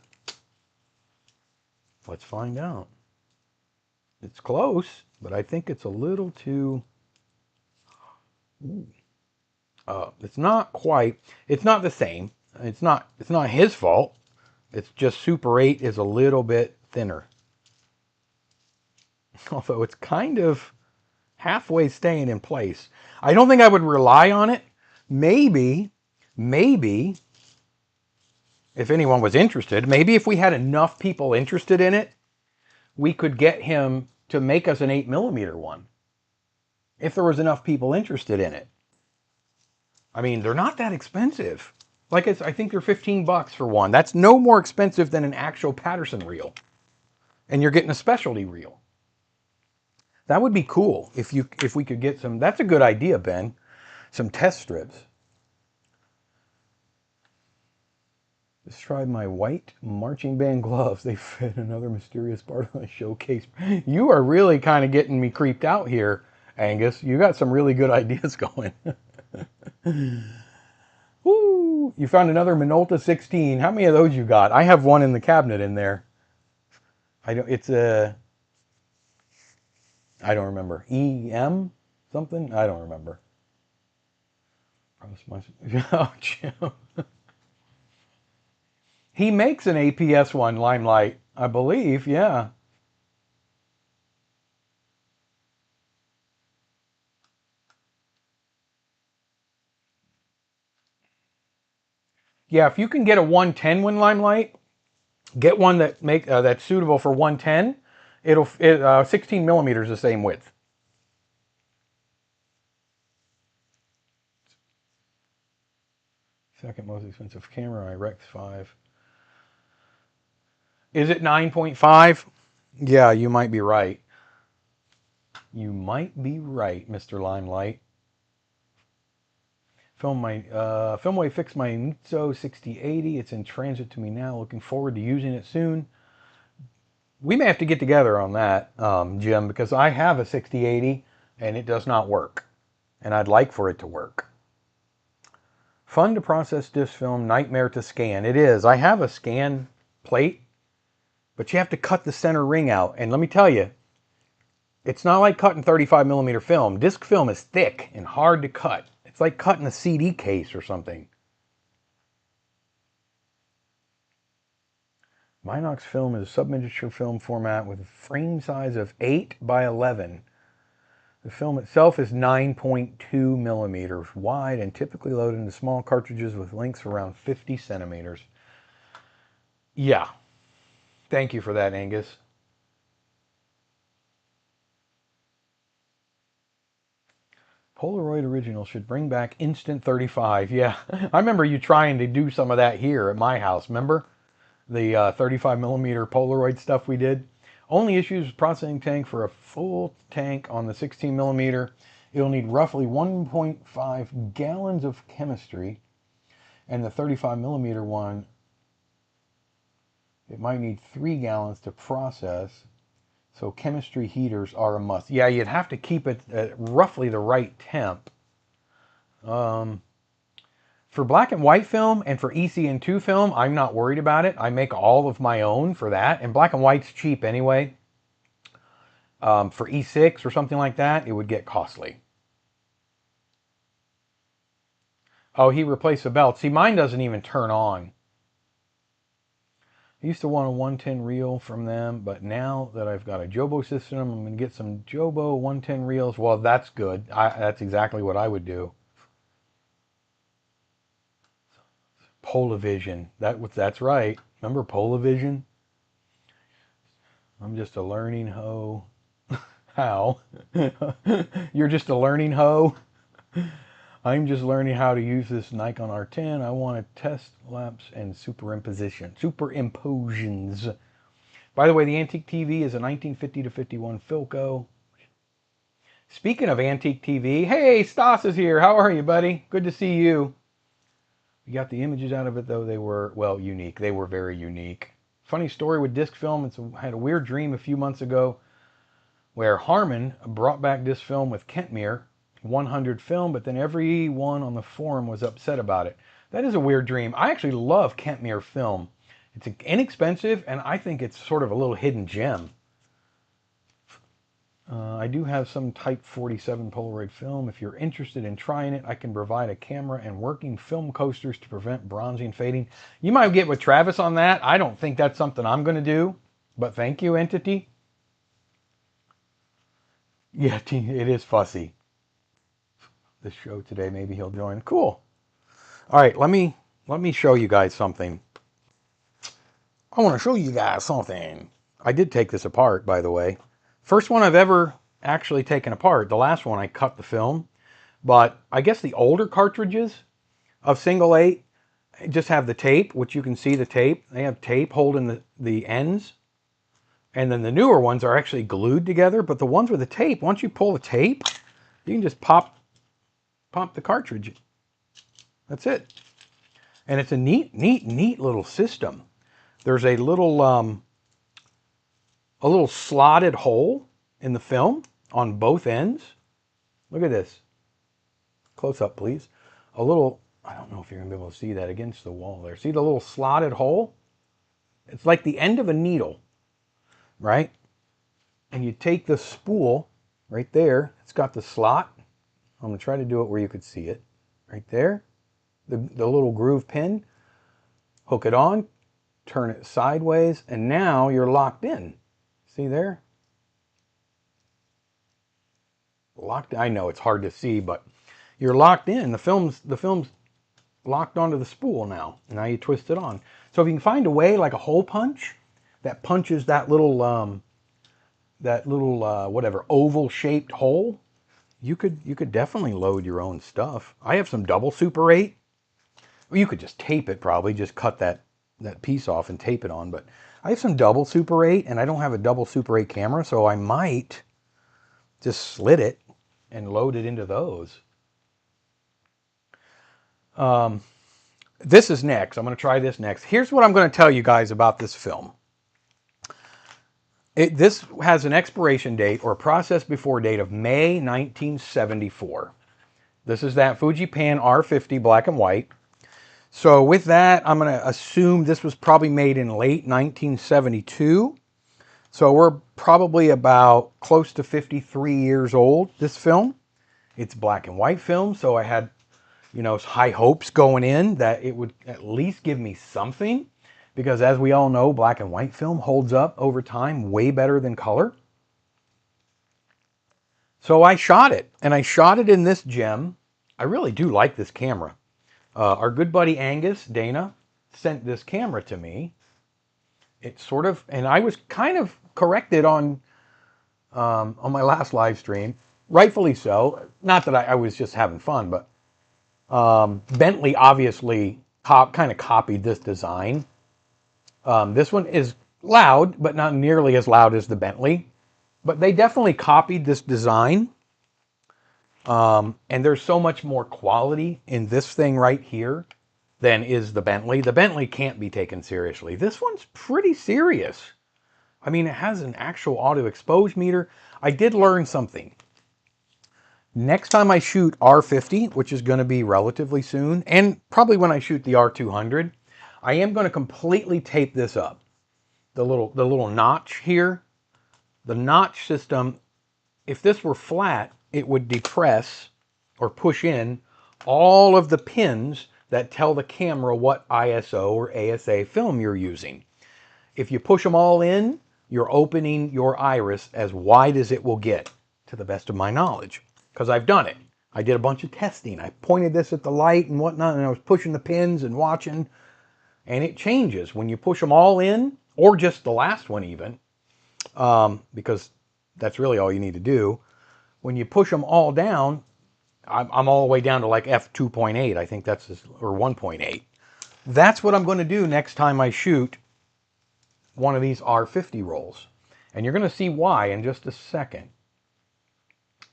Let's find out. It's close, but I think it's a little too... it's not quite... It's not the same. It's not his fault. It's just Super 8 is a little bit thinner. Although it's kind of halfway staying in place. I don't think I would rely on it. Maybe, if anyone was interested, maybe if we had enough people interested in it, we could get him to make us an 8mm one. If there was enough people interested in it. I mean, they're not that expensive. I think they're $15 for one. That's no more expensive than an actual Patterson reel. And you're getting a specialty reel. That would be cool if we could get some. That's a good idea, Ben. Some test strips. Just tried my white marching band gloves. They fit another mysterious part of my showcase. You are really kind of getting me creeped out here, Angus. You got some really good ideas going. Woo! You found another Minolta 16. How many of those you got? I have one in the cabinet in there. I don't. It's a. I don't remember. EM something. I don't remember. Oh, Jim. He makes an APS one, Limelight, I believe. Yeah. Yeah, if you can get a 110 one, Limelight, get one that's suitable for 110. 16mm is the same width. Second most expensive camera, IREX 5. Is it 9.5? Yeah, you might be right. You might be right, Mr. Limelight. Filmway fixed my Nitzo 6080. It's in transit to me now. Looking forward to using it soon. We may have to get together on that, Jim, because I have a 6080 and it does not work. And I'd like for it to work. Fun to process disc film, nightmare to scan. It is. I have a scan plate, but you have to cut the center ring out. And let me tell you, it's not like cutting 35mm film. Disc film is thick and hard to cut. It's like cutting a CD case or something. Minox film is a sub-miniature film format with a frame size of 8 by 11. The film itself is 9.2 millimeters wide and typically loaded into small cartridges with lengths around 50 centimeters. Yeah, thank you for that, Angus. Polaroid original should bring back Instant 35. Yeah, I remember you trying to do some of that here at my house. Remember the 35 millimeter Polaroid stuff we did? Only issues with processing tank for a full tank on the 16 millimeter. It'll need roughly 1.5 gallons of chemistry, and the 35 millimeter one, it might need 3 gallons to process. So chemistry heaters are a must. Yeah, you'd have to keep it at roughly the right temp. For black and white film and for ECN2 film, I'm not worried about it. I make all of my own for that. And black and white's cheap anyway. For E6 or something like that, it would get costly. Oh, he replaced the belt. See, mine doesn't even turn on. I used to want a 110 reel from them, but now that I've got a Jobo system, I'm going to get some Jobo 110 reels. Well, that's good. That's exactly what I would do. Polavision. That's right. Remember Polavision? I'm just a learning hoe. How? You're just a learning hoe? I'm just learning how to use this Nikon R10. I want to test lapse and superimpositions. By the way, the Antique TV is a 1950 to 51 Philco. Speaking of Antique TV, hey, Stas is here. How are you, buddy? Good to see you. We got the images out of it, though. They were, well, unique. They were very unique. Funny story with disc film. I had a weird dream a few months ago where Harman brought back disc film with Kentmere 100 film, but then everyone on the forum was upset about it. That is a weird dream. I actually love Kentmere film. It's inexpensive, and I think it's sort of a little hidden gem. I do have some Type 47 Polaroid film. If you're interested in trying it, I can provide a camera and working film coasters to prevent bronzing fading. You might get with Travis on that. I don't think that's something I'm going to do, but thank you, Entity. Yeah, it is fussy. This show today, maybe he'll join. Cool. All right, let me show you guys something. I want to show you guys something. I did take this apart, by the way. First one I've ever actually taken apart. The last one I cut the film. But I guess the older cartridges of single 8 just have the tape, which you can see the tape. They have tape holding the ends. And then the newer ones are actually glued together. But the ones with the tape, once you pull the tape, you can just pop the cartridge. That's it. And it's a neat little system. There's a little slotted hole in the film on both ends. Look at this. Close up, please. A little, I don't know if you're going to be able to see that against the wall there. See the little slotted hole? It's like the end of a needle, right? And you take the spool right there. It's got the slot. I'm going to try to do it where you could see it. Right there. The little groove pin. Hook it on. Turn it sideways. And now you're locked in. See there? Locked. I know it's hard to see, but you're locked in. The film's locked onto the spool now. Now you twist it on. So if you can find a way, like a hole punch, that punches that little whatever oval-shaped hole, you could definitely load your own stuff. I have some double Super 8. Well, you could just tape it probably, just cut that piece off and tape it on. But I have some double Super 8, and I don't have a double Super 8 camera, so I might just slit it and load it into those. This is next. I'm going to try this next. Here's what I'm going to tell you guys about this film. This has an expiration date or a process before date of May 1974. This is that Fujipan R50 black and white. So with that, I'm going to assume this was probably made in late 1972. So we're probably about close to 53 years old, this film. It's black and white film, so I had, high hopes going in that it would at least give me something. Because as we all know, black and white film holds up over time way better than color. So I shot it, and I shot it in this gem. I really do like this camera. Our good buddy Angus, Dana, sent this camera to me. It sort of, and I was kind of corrected on my last live stream, rightfully so. Not that I was just having fun, but Bentley obviously kind of copied this design. This one is loud, but not nearly as loud as the Bentley. But they definitely copied this design. And there's so much more quality in this thing right here than is the Bentley. The Bentley can't be taken seriously. This one's pretty serious. I mean, it has an actual auto expose meter. I did learn something. Next time I shoot R50, which is going to be relatively soon, and probably when I shoot the R200, I am going to completely tape this up. The little notch here, the notch system, if this were flat, it would depress or push in all of the pins that tell the camera what ISO or ASA film you're using. If you push them all in, you're opening your iris as wide as it will get, to the best of my knowledge, because I've done it. I did a bunch of testing. I pointed this at the light and whatnot, and I was pushing the pins and watching, and it changes when you push them all in, or just the last one even, because that's really all you need to do. When you push them all down, I'm all the way down to like f2.8. I think that's, or 1.8. That's what I'm going to do next time I shoot one of these R50 rolls. And you're going to see why in just a second.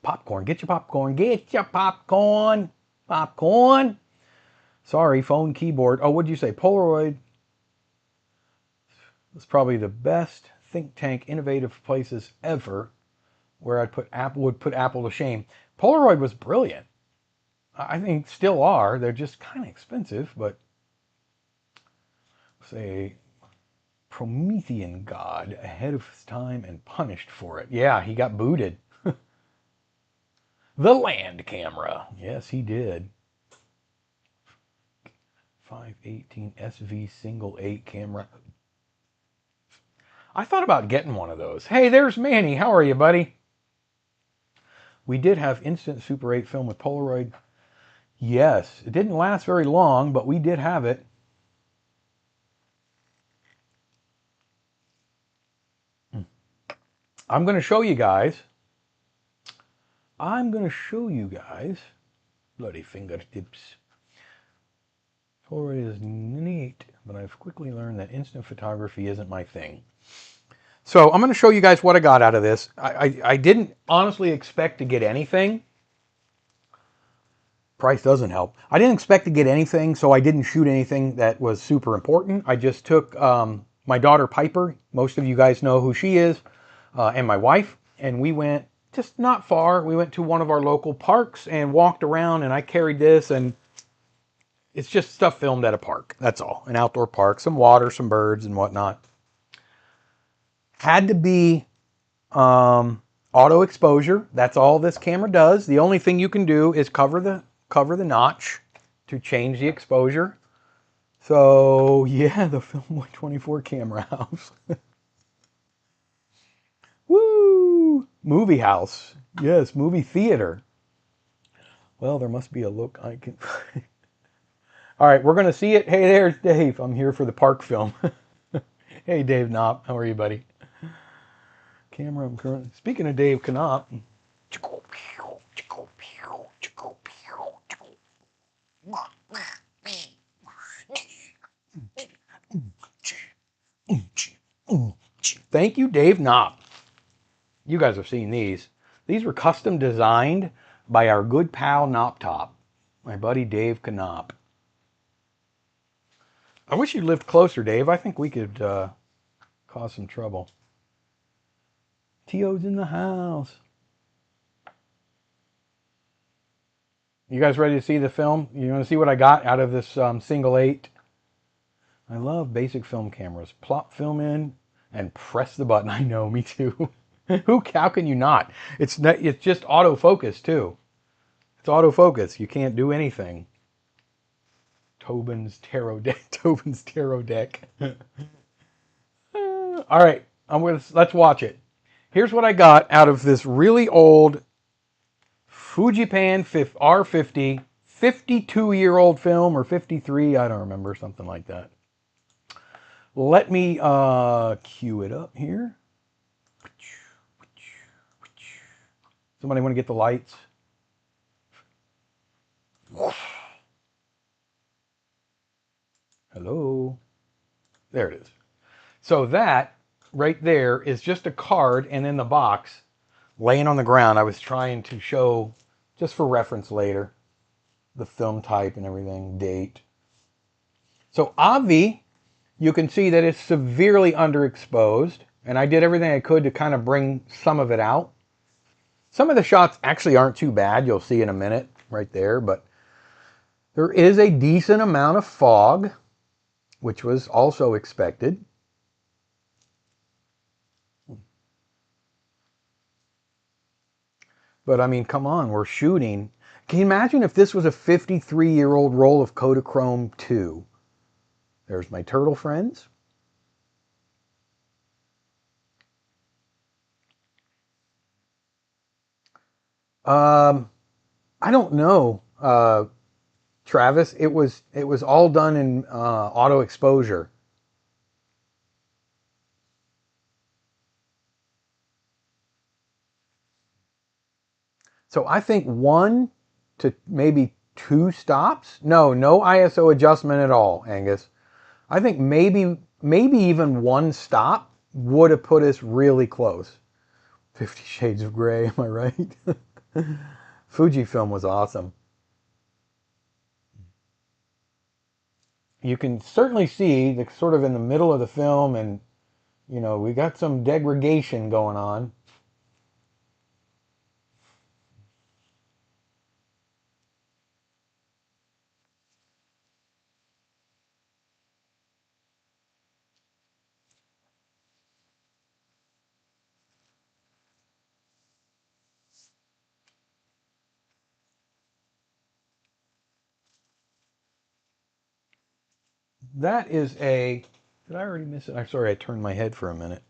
Popcorn, get your popcorn, get your popcorn, popcorn. Sorry, phone keyboard. Oh, what'd you say? Polaroid. It's probably the best think tank, innovative places ever where I'd put Apple, would put Apple to shame. Polaroid was brilliant. I think still are. They're just kind of expensive, but say Promethean god ahead of his time and punished for it. Yeah, he got booted. The land camera. Yes, he did. 518 SV single 8 camera. I thought about getting one of those. Hey, there's Manny. How are you, buddy? We did have instant Super 8 film with Polaroid. Yes, it didn't last very long, but we did have it. I'm going to show you guys. Bloody fingertips. Polaroid is neat, but I've quickly learned that instant photography isn't my thing. So I'm going to show you guys what I got out of this. I didn't honestly expect to get anything. Price doesn't help. I didn't expect to get anything, so I didn't shoot anything that was super important. I just took my daughter Piper, most of you guys know who she is, and my wife, and we went just not far. We went to one of our local parks and walked around, and I carried this, and it's just stuff filmed at a park. That's all. An outdoor park, some water, some birds, and whatnot. Had to be auto exposure. That's all this camera does. The only thing you can do is cover the notch to change the exposure. So yeah, the Filmboy24 camera house. Woo! Movie house. Yes, movie theater. Well, there must be a look I can... All right, we're going to see it. Hey, there's Dave. I'm here for the park film. Hey, Dave Knopp. How are you, buddy? Camera, I'm currently... Speaking of Dave Knopp... Thank you, Dave Knopp. You guys have seen these. These were custom designed by our good pal Knopp Top, my buddy Dave Knopp. I wish you lived closer, Dave. I think we could cause some trouble. T.O.'s in the house. You guys ready to see the film? You want to see what I got out of this single 8? I love basic film cameras. Plop film in and press the button. I know, me too. How can you not? It's just autofocus too. It's autofocus. You can't do anything. Tobin's tarot deck. Tobin's tarot deck. All right, let's watch it. Here's what I got out of this really old Fujipan R50, 52-year-old film, or 53, I don't remember, something like that. Let me cue it up here. Somebody want to get the lights? Hello. There it is. So that right there is just a card, and in the box, laying on the ground, I was trying to show, just for reference later, the film type and everything, date. So Avi, you can see that it's severely underexposed, and I did everything I could to kind of bring some of it out. Some of the shots actually aren't too bad, you'll see in a minute right there, but there is a decent amount of fog, which was also expected. But I mean, come on, we're shooting. Can you imagine if this was a 53-year-old roll of Kodachrome 2? There's my turtle friends. I don't know, Travis. It was all done in auto exposure. So I think 1 to maybe 2 stops. No ISO adjustment at all, Angus. I think maybe even 1 stop would have put us really close. 50 Shades of Grey, am I right? Fujifilm was awesome. You can certainly see the sort of in the middle of the film, and you know, we got some degradation going on. That is a, did I already miss it? I'm sorry, I turned my head for a minute.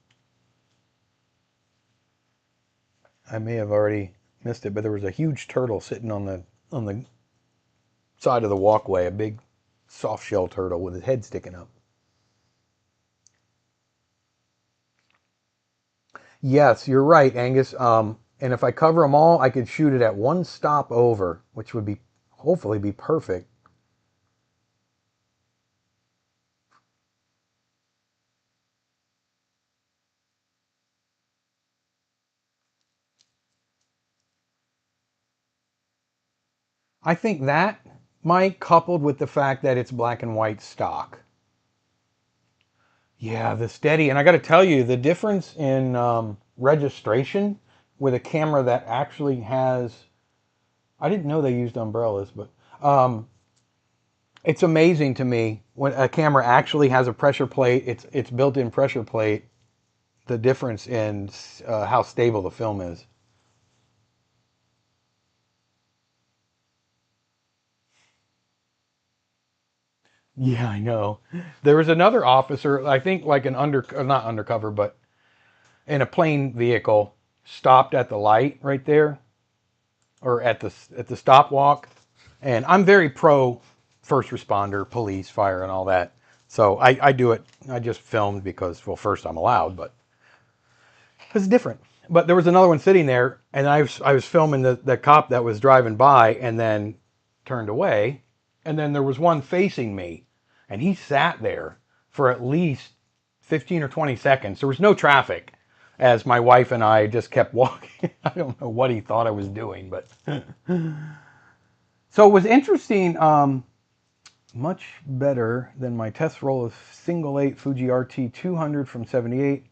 I may have already missed it, but there was a huge turtle sitting on the side of the walkway, a big soft shell turtle with his head sticking up. Yes, you're right, Angus. And if I cover them all, I could shoot it at 1 stop over, which would be hopefully be perfect. I think that, Mike, coupled with the fact that it's black and white stock. Yeah, the steady. And I got to tell you, the difference in registration with a camera that actually has, I didn't know they used umbrellas, but it's amazing to me when a camera actually has a pressure plate, it's built-in pressure plate, the difference in how stable the film is. Yeah, I know. There was another officer, I think like an not undercover, but in a plain vehicle, stopped at the light right there, or at the stop walk. And I'm very pro first responder, police, fire, and all that. So I do it. I just filmed because, well, first I'm allowed, but it's different. But there was another one sitting there, and I was filming the cop that was driving by, and then turned away, and then there was one facing me, and he sat there for at least 15 or 20 seconds. There was no traffic, as my wife and I just kept walking. I don't know what he thought I was doing, but so it was interesting. Much better than my test roll of single 8 Fuji RT 200 from 78.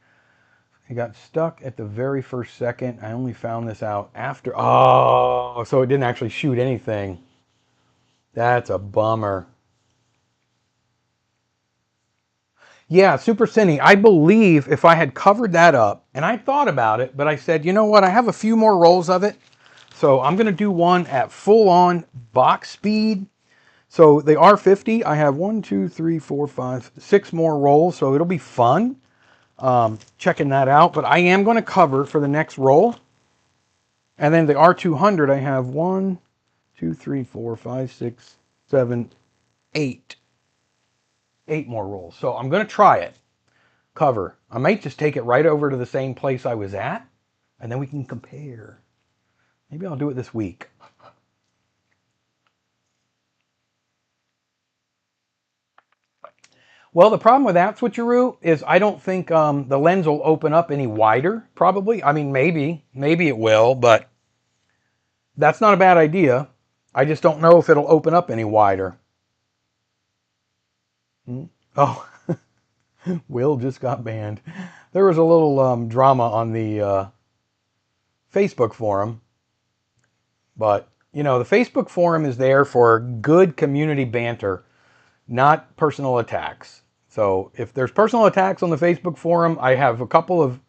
It got stuck at the very first second. I only found this out after. Oh, so it didn't actually shoot anything. That's a bummer. Yeah, Super Cine. I believe if I had covered that up, and I thought about it, but I said, you know what? I have a few more rolls of it. So I'm going to do one at full on box speed. So the R50, I have 1, 2, 3, 4, 5, 6 more rolls. So it'll be fun checking that out. But I am going to cover for the next roll And then the R200, I have 1, 2, 3, 4, 5, 6, 7, 8. 8 more rolls. So I'm going to try it. Cover. I might just take it right over to the same place I was at, and then we can compare. Maybe I'll do it this week. Well, the problem with that switcheroo is I don't think the lens will open up any wider, probably. I mean, maybe it will, but that's not a bad idea. I just don't know if it'll open up any wider. Oh, Will just got banned. There was a little drama on the Facebook forum, but you know, the Facebook forum is there for good community banter, not personal attacks. So if there's personal attacks on the Facebook forum, I have a couple of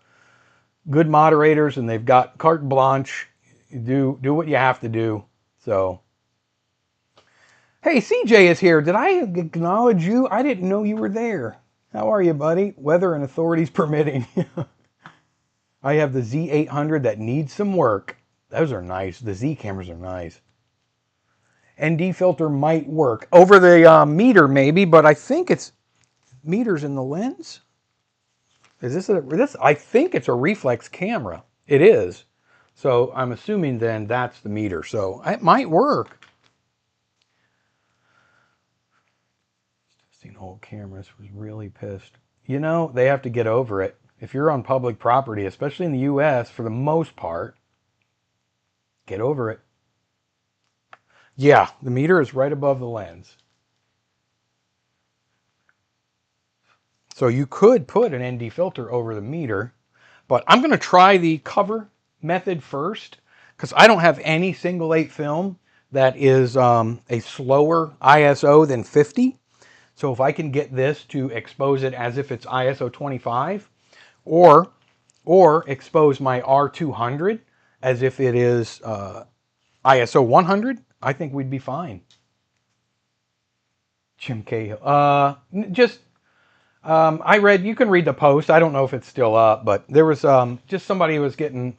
good moderators and they've got carte blanche. Do what you have to do. So, hey, CJ is here. Did I acknowledge you? I didn't know you were there. How are you, buddy? Weather and authorities permitting. I have the Z800 that needs some work. Those are nice. The Z cameras are nice. ND filter might work. Over the meter maybe, but I think it's meters in the lens. Is this? I think it's a reflex camera. It is. So I'm assuming then that's the meter. So it might work. Testing old cameras, was really pissed. You know, they have to get over it. If you're on public property, especially in the US, for the most part, get over it. Yeah, the meter is right above the lens. So you could put an ND filter over the meter, but I'm going to try the cover method first because I don't have any single 8 film that is a slower ISO than 50. So if I can get this to expose it as if it's ISO 25 or expose my R200 as if it is ISO 100, I think we'd be fine. Jim Cahill. I read, you can read the post. I don't know if it's still up, but there was just somebody who was getting,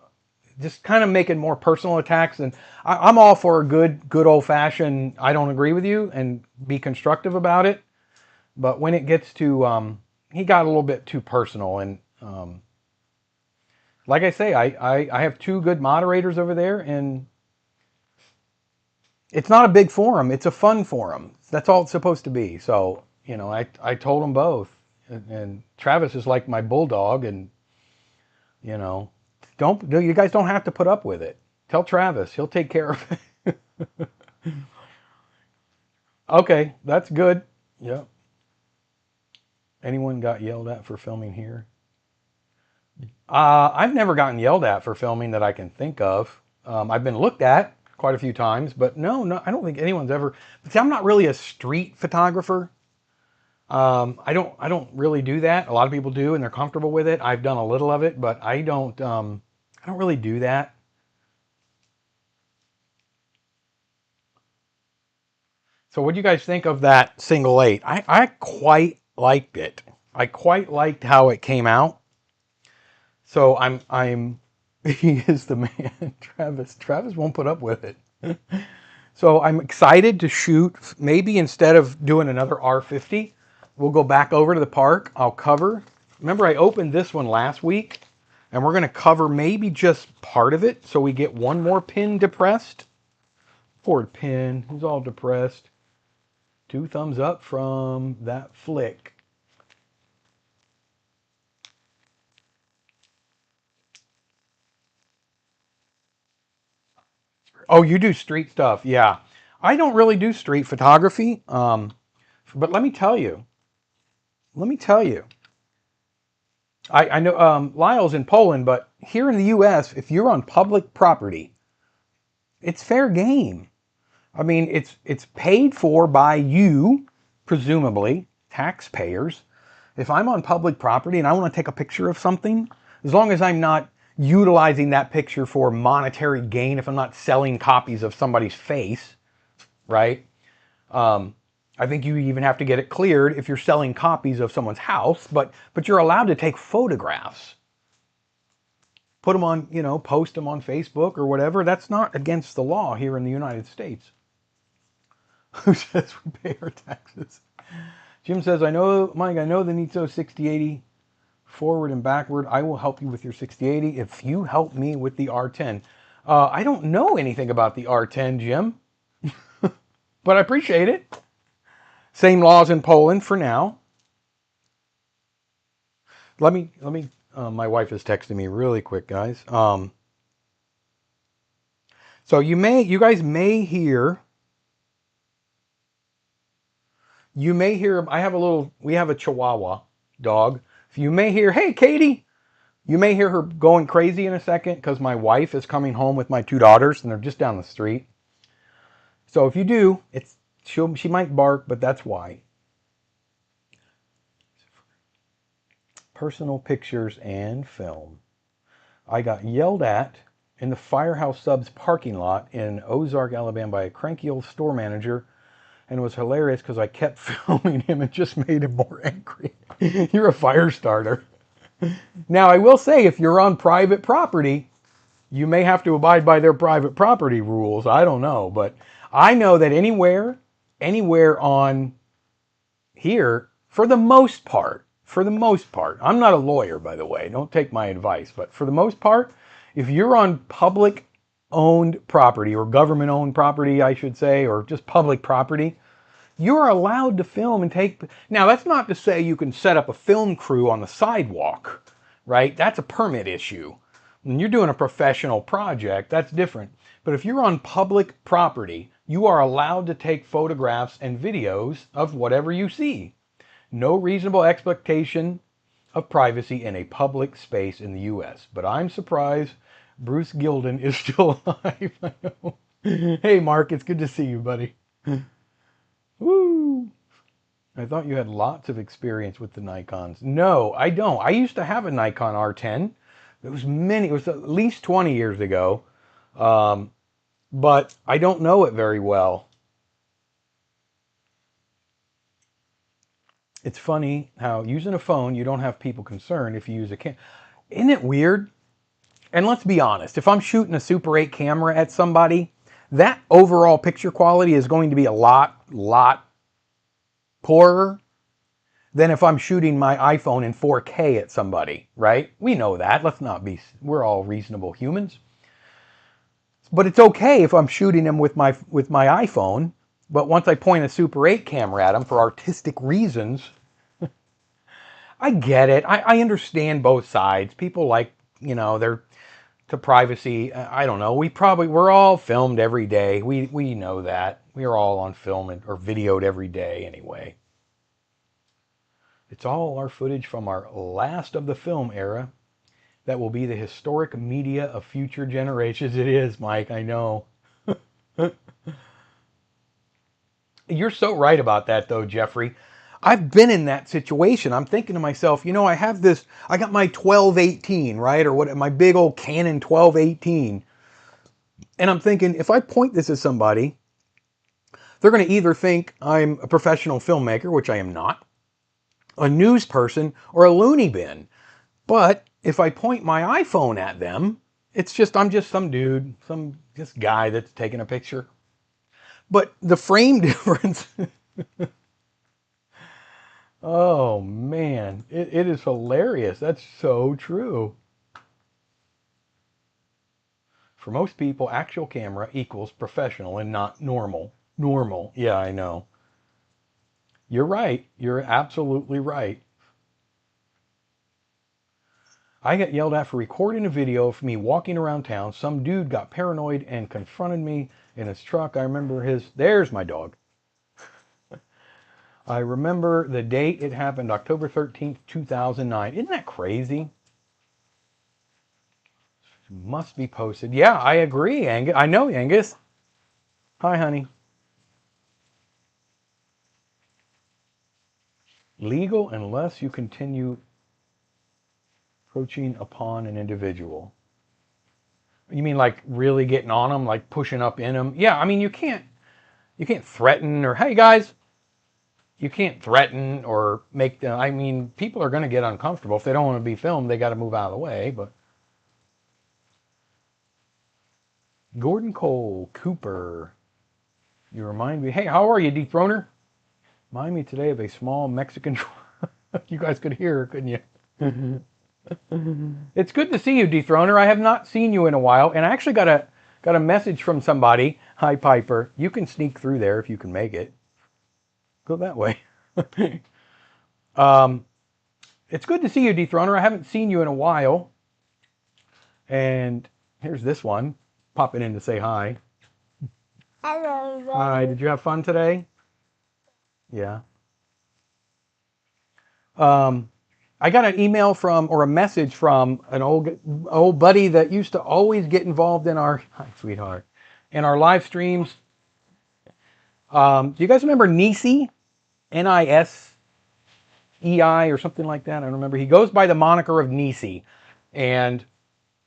just kind of making more personal attacks. And I'm all for a good old fashioned, I don't agree with you and be constructive about it. But when it gets to, he got a little bit too personal. And like I say, I have 2 good moderators over there and it's not a big forum. It's a fun forum. That's all it's supposed to be. So, you know, I told them both. And Travis is like my bulldog, and you know, you guys don't have to put up with it. Tell Travis, he'll take care of it. Okay, that's good. Yep. Anyone got yelled at for filming here? I've never gotten yelled at for filming that I can think of. I've been looked at quite a few times, but no, I don't think anyone's ever. But see, I'm not really a street photographer. I don't really do that. A lot of people do, and they're comfortable with it. I've done a little of it, but I don't really do that. So what do you guys think of that single 8? I quite liked it. I quite liked how it came out. So he is the man, Travis. Travis won't put up with it. So I'm excited to shoot, maybe instead of doing another R50, we'll go back over to the park. I'll cover. Remember, I opened this one last week, and we're going to cover maybe just part of it so we get one more pin depressed. Forward pin, who's all depressed. 2 thumbs up from that flick. Oh, you do street stuff. Yeah. I don't really do street photography. But let me tell you. I know Lyle's in Poland, but here in the U.S., if you're on public property, it's fair game. I mean, it's paid for by you, presumably, taxpayers. If I'm on public property and I want to take a picture of something, as long as I'm not utilizing that picture for monetary gain, if I'm not selling copies of somebody's face, right? I think you even have to get it cleared if you're selling copies of someone's house, but you're allowed to take photographs. put them on, post them on Facebook or whatever. That's not against the law here in the United States. Who says we pay our taxes? Jim says, Mike, I know the NITSO 6080 forward and backward. I will help you with your 6080 if you help me with the R10. I don't know anything about the R10, Jim, but I appreciate it. Same laws in Poland for now. Let me, my wife is texting me really quick, guys. So you guys may hear, we have a Chihuahua dog. So you may hear, hey, Katie, you may hear her going crazy in a second because my wife is coming home with my 2 daughters and they're just down the street. So if you do, she might bark, but that's why. Personal pictures and film. I got yelled at in the Firehouse Subs parking lot in Ozark, Alabama by a cranky old store manager, and it was hilarious because I kept filming him and just made him more angry. You're a fire starter. Now, I will say, if you're on private property, you may have to abide by their private property rules. I don't know, but I know that anywhere on here, for the most part, I'm not a lawyer, by the way, don't take my advice, but for the most part, if you're on public owned property or government owned property, I should say, or just public property, you're allowed to film and take. Now, that's not to say you can set up a film crew on the sidewalk, right? That's a permit issue. When you're doing a professional project, that's different. But if you're on public property, you are allowed to take photographs and videos of whatever you see. No reasonable expectation of privacy in a public space in the U.S. But I'm surprised Bruce Gilden is still alive. I know. Hey, Mark, it's good to see you, buddy. Woo! I thought you had lots of experience with the Nikons. No, I don't. I used to have a Nikon R10. It was at least 20 years ago. But I don't know it very well. It's funny how using a phone, you don't have people concerned if you use a camera. Isn't it weird? And let's be honest, if I'm shooting a Super 8 camera at somebody, that overall picture quality is going to be a lot poorer than if I'm shooting my iPhone in 4K at somebody, right? We know that. We're all reasonable humans. But it's okay if I'm shooting them with my iPhone, but once I point a Super 8 camera at them for artistic reasons, I get it. I understand both sides. People like, they're to privacy. I don't know. We're all filmed every day. We know that. We're all on film or videoed every day anyway. It's all our footage from our last of the film era that will be the historic media of future generations. It is, Mike, I know. You're so right about that, though, Jeffrey. I've been in that situation. I'm thinking to myself, I got my 1218, right? Or my big old Canon 1218. And I'm thinking, if I point this at somebody, they're going to either think I'm a professional filmmaker, which I am not, a news person, or a loony bin. But if I point my iPhone at them, I'm just some dude, this guy that's taking a picture. But the frame difference, oh man, it is hilarious. That's so true. For most people, actual camera equals professional and not normal. Normal, yeah, I know. You're right. You're absolutely right. I got yelled at for recording a video of me walking around town. Some dude got paranoid and confronted me in his truck. I remember there's my dog. I remember the date it happened, October 13th, 2009. Isn't that crazy? Must be posted. Yeah, I agree, Angus. I know, Angus. Hi, honey. Legal unless you continue approaching upon an individual. You mean like really getting on them, like pushing up in them? Yeah, I mean you can't threaten or hey guys, you can't threaten or make them. I mean people are going to get uncomfortable if they don't want to be filmed. They got to move out of the way. But Gordon Cole, Cooper. You remind me. Hey, how are you, Dethroner? Remind me today of a small Mexican. You guys could hear her, couldn't you? It's good to see you, Dethroner. I have not seen you in a while, and I actually got a message from somebody. Hi, Piper. You can sneak through there if you can make it. Go that way. um, it's good to see you, Dethroner. I haven't seen you in a while. And here's this one, popping in to say hi. Hello. Hi. Did you have fun today? Yeah. I got an email from, or a message from, an old buddy that used to always get involved in our, hi, sweetheart, in our live streams. Do you guys remember Nisi? Nisei or something like that. I don't remember. He goes by the moniker of Nisi, and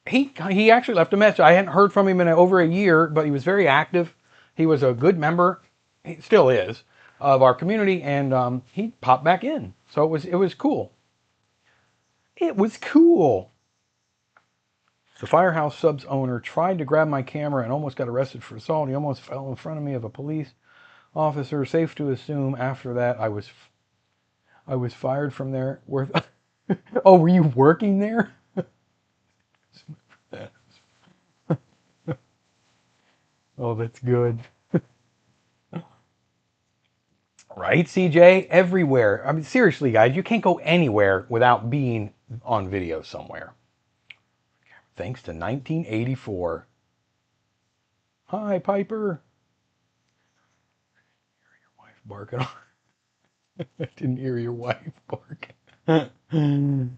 he actually left a message. I hadn't heard from him in over a year, but he was very active. He was a good member. He still is of our community, and he popped back in. So it was cool. It was cool. The Firehouse Subs owner tried to grab my camera and almost got arrested for assault. He almost fell in front of me of a police officer. Safe to assume after that I was fired from there. Oh, were you working there? Oh, that's good. Right, CJ? Everywhere. I mean, seriously, guys, you can't go anywhere without being on video somewhere. Thanks to 1984. Hi, Piper. Your wife barking. I didn't hear your wife bark.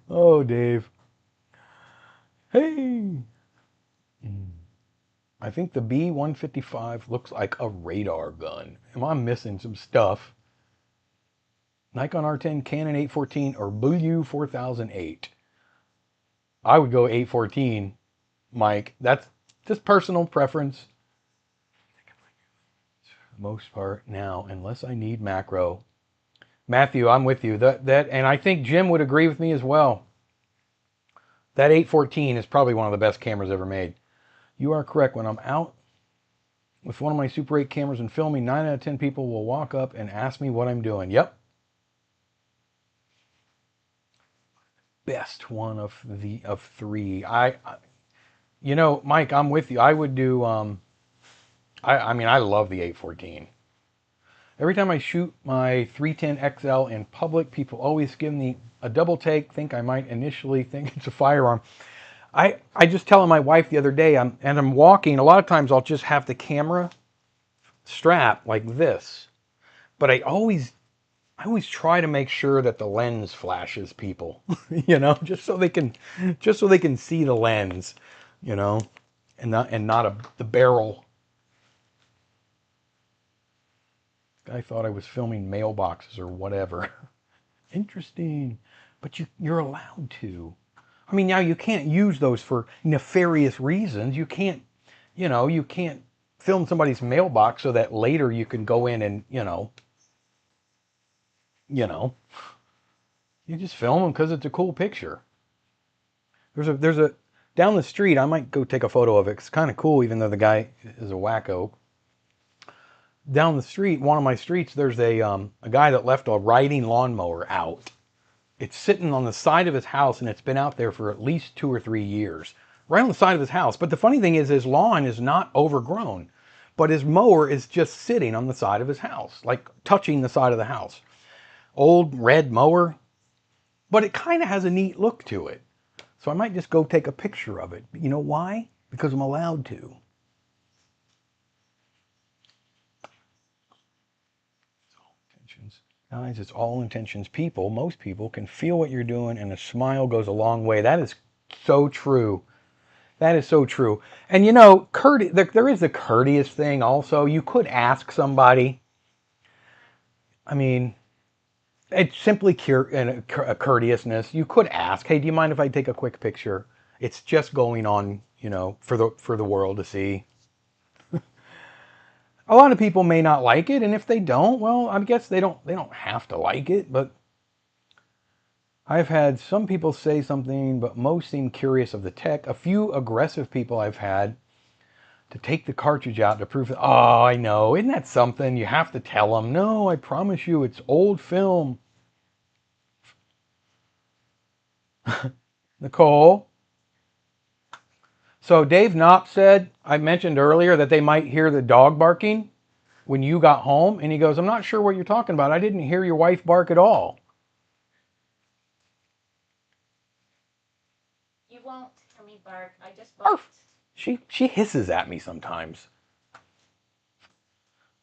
Oh, Dave. Hey. I think the B-155 looks like a radar gun. Am I missing some stuff? Nikon R10, Canon 814, or BU-4008. I would go 814, Mike. That's just personal preference. For the most part now, unless I need macro. Matthew, I'm with you. And I think Jim would agree with me as well. That 814 is probably one of the best cameras ever made. You are correct. When I'm out with one of my Super 8 cameras and filming, 9 out of 10 people will walk up and ask me what I'm doing. Yep. Best one of three. You know, Mike, I'm with you. I would do. I mean, I love the 814. Every time I shoot my 310 XL in public, people always give me a double take. Think I might initially think it's a firearm. I just telling my wife the other day, I'm walking. A lot of times I'll just have the camera strap like this, but I always try to make sure that the lens flashes people, you know, just so they can see the lens, you know, and not the barrel. I thought I was filming mailboxes or whatever. Interesting, but you're allowed to. I mean, now you can't use those for nefarious reasons. You can't, you can't film somebody's mailbox so that later you can go in and, you just film them because it's a cool picture. There's a down the street. I might go take a photo of it. It's kind of cool, even though the guy is a wacko. Down the street, one of my streets, there's a guy that left a riding lawnmower out. It's sitting on the side of his house, and it's been out there for at least 2 or 3 years, right on the side of his house. But the funny thing is, his lawn is not overgrown, but his mower is just sitting on the side of his house, like touching the side of the house. Old red mower, but it kind of has a neat look to it. So I might just go take a picture of it. You know why? Because I'm allowed to. Guys, it's all intentions. Most people can feel what you're doing, and a smile goes a long way. That is so true. That is so true. And there is a courteous thing also. You could ask somebody. I mean, it's simply a courteousness. You could ask, hey, do you mind if I take a quick picture? It's just going on, for the world to see. A lot of people may not like it, and if they don't, well, I guess they don't have to like it, but I've had some people say something, but most seem curious of the tech. A few aggressive people I've had to take the cartridge out to prove it. Oh, I know. Isn't that something? You have to tell them. No, I promise you, it's old film. Nicole. So Dave Knopp said, I mentioned earlier that they might hear the dog barking when you got home. And he goes, I'm not sure what you're talking about. I didn't hear your wife bark at all. You won't hear me bark. I just barked. She hisses at me sometimes.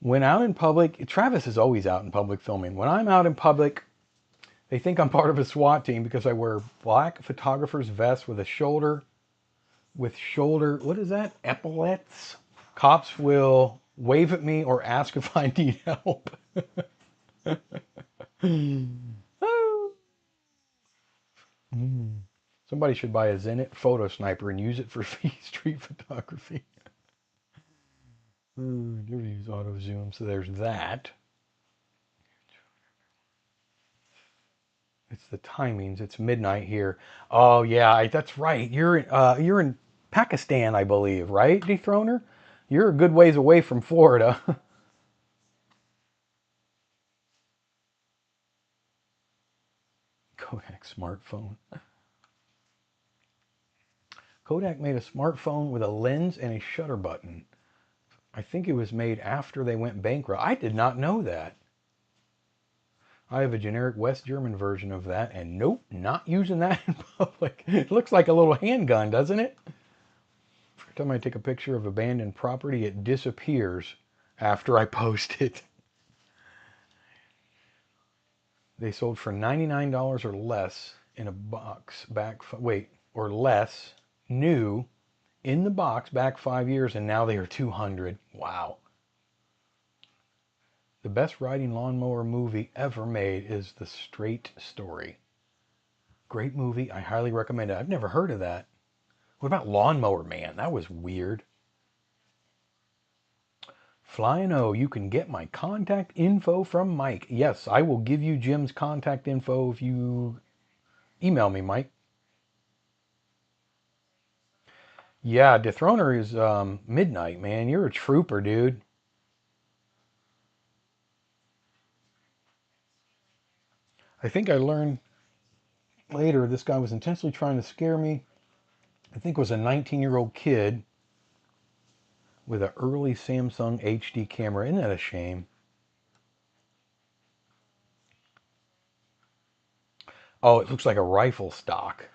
When out in public, Travis is always out in public filming. When I'm out in public, they think I'm part of a SWAT team because I wear black photographer's vest with shoulder, what is that? Epaulets. Cops will wave at me or ask if I need help. Somebody should buy a Zenit photo sniper and use it for street photography. Use auto zoom, so there's that. It's the timings. It's midnight here. Oh yeah, that's right. You're in Pakistan, I believe, right, Dethroner? You're a good ways away from Florida. Kodak smartphone. Kodak made a smartphone with a lens and a shutter button. I think it was made after they went bankrupt. I did not know that. I have a generic West German version of that, and nope, not using that in public. It looks like a little handgun, doesn't it? Every time I take a picture of abandoned property, it disappears after I post it. They sold for $99 or less in a box or less, new, in the box back 5 years, and now they are $200. Wow. The best riding lawnmower movie ever made is The Straight Story. Great movie. I highly recommend it. I've never heard of that. What about Lawnmower Man? That was weird. Flying O, you can get my contact info from Mike. Yes, I will give you Jim's contact info if you email me, Mike. Yeah, Dethroner is midnight, man. You're a trooper, dude. I think I learned later this guy was intentionally trying to scare me. I think it was a 19-year-old kid with an early Samsung HD camera. Isn't that a shame? Oh, it looks like a rifle stock.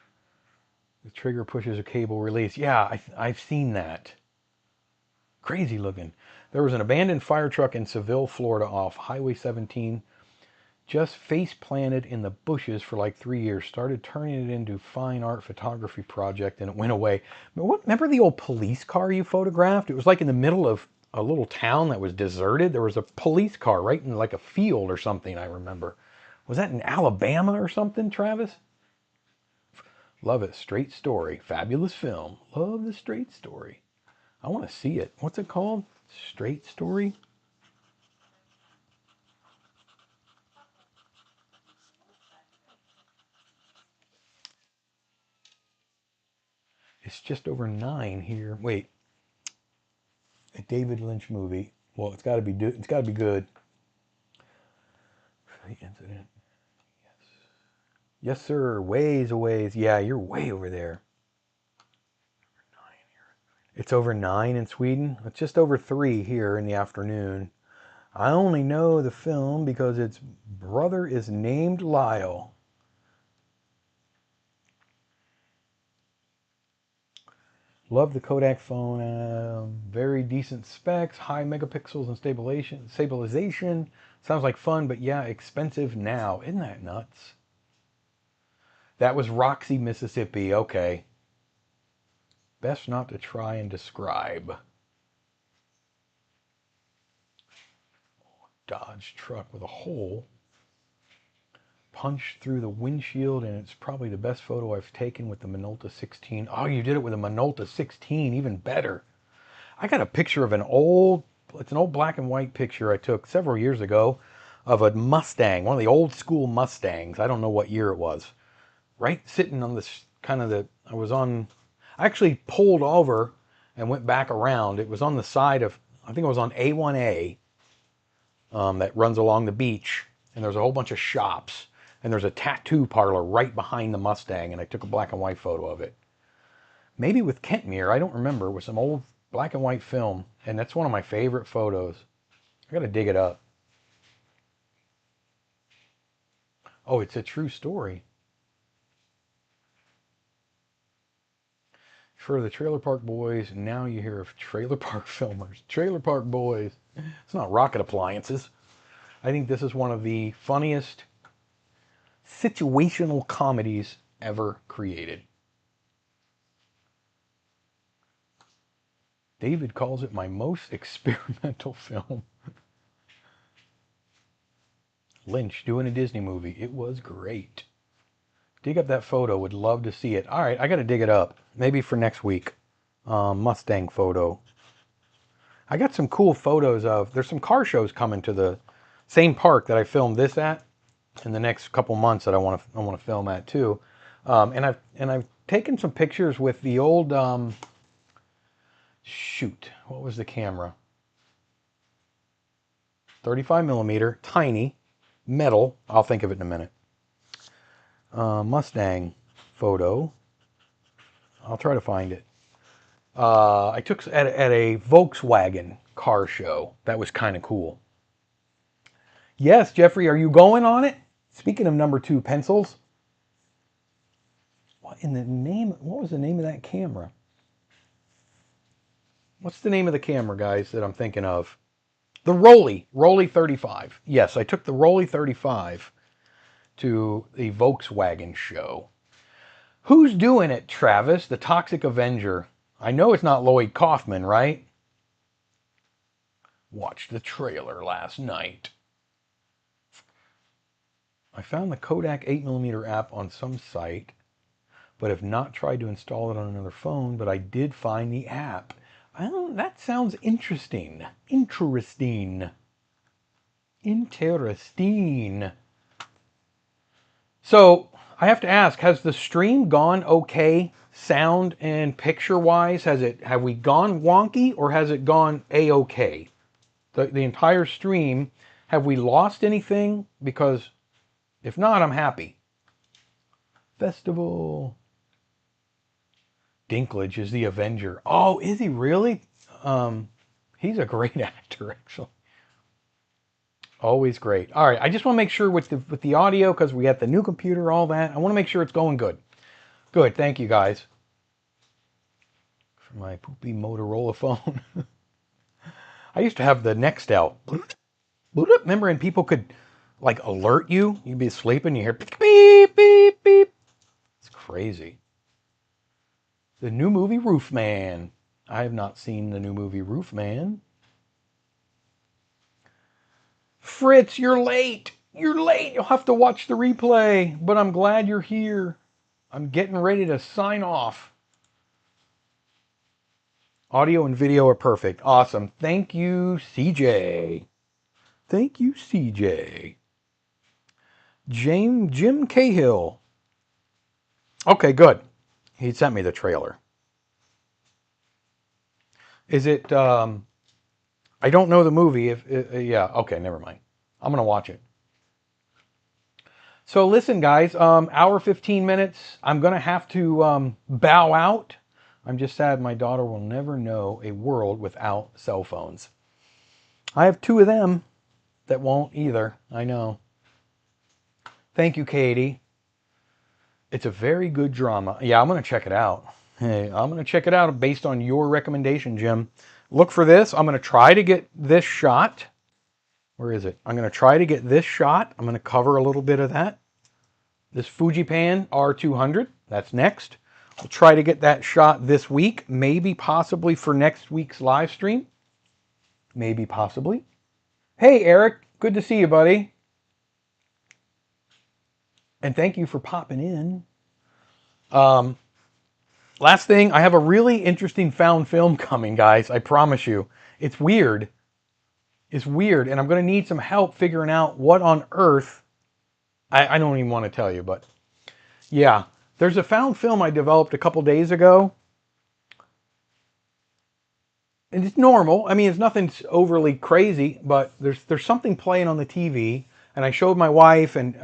The trigger pushes a cable release. Yeah, I've seen that. Crazy looking. There was an abandoned fire truck in Seville, Florida off Highway 17. Just face planted in the bushes for like 3 years. Started turning it into fine art photography project and it went away. Remember the old police car you photographed? It was like in the middle of a little town that was deserted. There was a police car right in like a field or something, I remember. Was that in Alabama or something, Travis? Love it. Straight Story. Fabulous film. Love the Straight Story. I want to see it. What's it called? Straight Story? It's just over 9 here. Wait, a David Lynch movie. Well, it's got to be good. The incident. Yes, sir. Ways a ways. Yeah, you're way over there. It's over 9 in Sweden. It's just over 3 here in the afternoon. I only know the film because its brother is named Lyle. Love the Kodak phone. Very decent specs, high megapixels and stabilization. Sounds like fun, but yeah, expensive now. Isn't that nuts? That was Roxy, Mississippi. Okay. Best not to try and describe. Dodge truck with a hole punched through the windshield, and it's probably the best photo I've taken with the Minolta 16. Oh, you did it with a Minolta 16. Even better. I got a picture of it's an old black and white picture I took several years ago of a Mustang, one of the old school Mustangs. I don't know what year it was. Right sitting on this I actually pulled over and went back around. It was on the side of, I think it was on A1A, that runs along the beach, and there's a whole bunch of shops, and there's a tattoo parlor right behind the Mustang, and I took a black and white photo of it. Maybe with Kentmere, I don't remember, with some old black and white film, and that's one of my favorite photos. I gotta dig it up. Oh, it's a true story. For the Trailer Park Boys, now you hear of Trailer Park Filmers. Trailer Park Boys. It's not Rocket Appliances. I think this is one of the funniest situational comedies ever created. David calls it my most experimental film. Lynch doing a Disney movie. It was great. Dig up that photo. Would love to see it. All right, I got to dig it up. Maybe for next week. Mustang photo. I got some cool photos of. There's some car shows coming to the same park that I filmed this at in the next couple months that I want to film at too. And I've taken some pictures with the old shoot. What was the camera? 35 millimeter, tiny, metal. I'll think of it in a minute. Mustang photo. I'll try to find it. I took at a Volkswagen car show. That was kind of cool. Yes, Jeffrey, are you going on it? Speaking of number 2 pencils. What in the name? What was the name of that camera? What's the name of the camera, guys, that I'm thinking of? The Rolly 35. Yes, I took the Rolly 35 to the Volkswagen show. Who's doing it, Travis? The Toxic Avenger. I know it's not Lloyd Kaufman, right? Watched the trailer last night. I found the Kodak 8mm app on some site, but have not tried to install it on another phone, but I did find the app. Oh, that sounds interesting. Interesting. So, I have to ask, has the stream gone okay, sound and picture-wise? Have we gone wonky, or has it gone A-okay? The entire stream, have we lost anything? Because if not, I'm happy. Festival. Dinklage is the Avenger. Oh, is he really? He's a great actor, actually. Always great. All right, I just want to make sure with the audio, because we got the new computer, all that. I want to make sure it's going good. Good, thank you, guys. For my poopy Motorola phone. I used to have the Nextel. Remember, and people could, like, alert you? You'd be sleeping, you hear beep, beep, beep, beep. It's crazy. The new movie Roofman. I have not seen the new movie Roofman. Fritz, you're late. You're late. You'll have to watch the replay. But I'm glad you're here. I'm getting ready to sign off. Audio and video are perfect. Awesome. Thank you, CJ. Thank you, CJ. Jim Cahill. Okay, good. He sent me the trailer. Is it, I don't know the movie. Yeah, okay, never mind. I'm going to watch it. So listen, guys, hour 15 minutes. I'm going to have to bow out. I'm just sad my daughter will never know a world without cell phones. I have 2 of them that won't either. I know. Thank you, Katie. It's a very good drama. Yeah, I'm going to check it out. Hey, I'm going to check it out based on your recommendation, Jim. Look for this. I'm going to try to get this shot. Where is it? I'm going to try to get this shot. I'm going to cover a little bit of that. This Fujipan R200. That's next. We'll try to get that shot this week. Maybe possibly for next week's live stream. Maybe possibly. Hey, Eric. Good to see you, buddy. And thank you for popping in. Last thing, I have a really interesting found film coming, guys. I promise you. It's weird. It's weird, and I'm going to need some help figuring out what on earth... I don't even want to tell you, but... Yeah, there's a found film I developed a couple days ago. And it's normal. I mean, it's nothing overly crazy, but there's something playing on the TV, and I showed my wife, and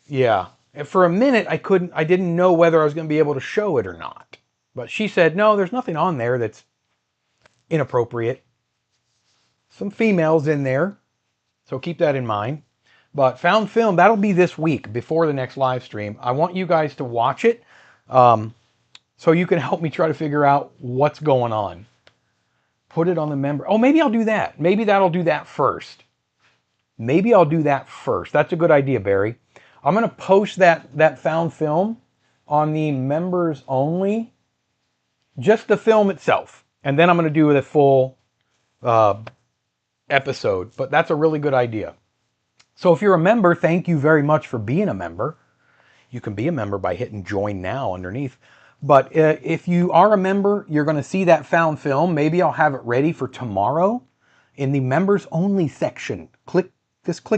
yeah, and for a minute I didn't know whether I was going to be able to show it or not. But she said, no, there's nothing on there that's inappropriate. Some females in there, so keep that in mind. But found film, that'll be this week before the next live stream. I want you guys to watch it so you can help me try to figure out what's going on. Put it on the member. Oh, maybe I'll do that. Maybe that'll do that first. Maybe I'll do that first. That's a good idea, Barry. I'm going to post that found film on the members only, just the film itself. And then I'm going to do the full episode. But that's a really good idea. So if you're a member, thank you very much for being a member. You can be a member by hitting join now underneath. But if you are a member, you're going to see that found film. Maybe I'll have it ready for tomorrow in the members only section. Click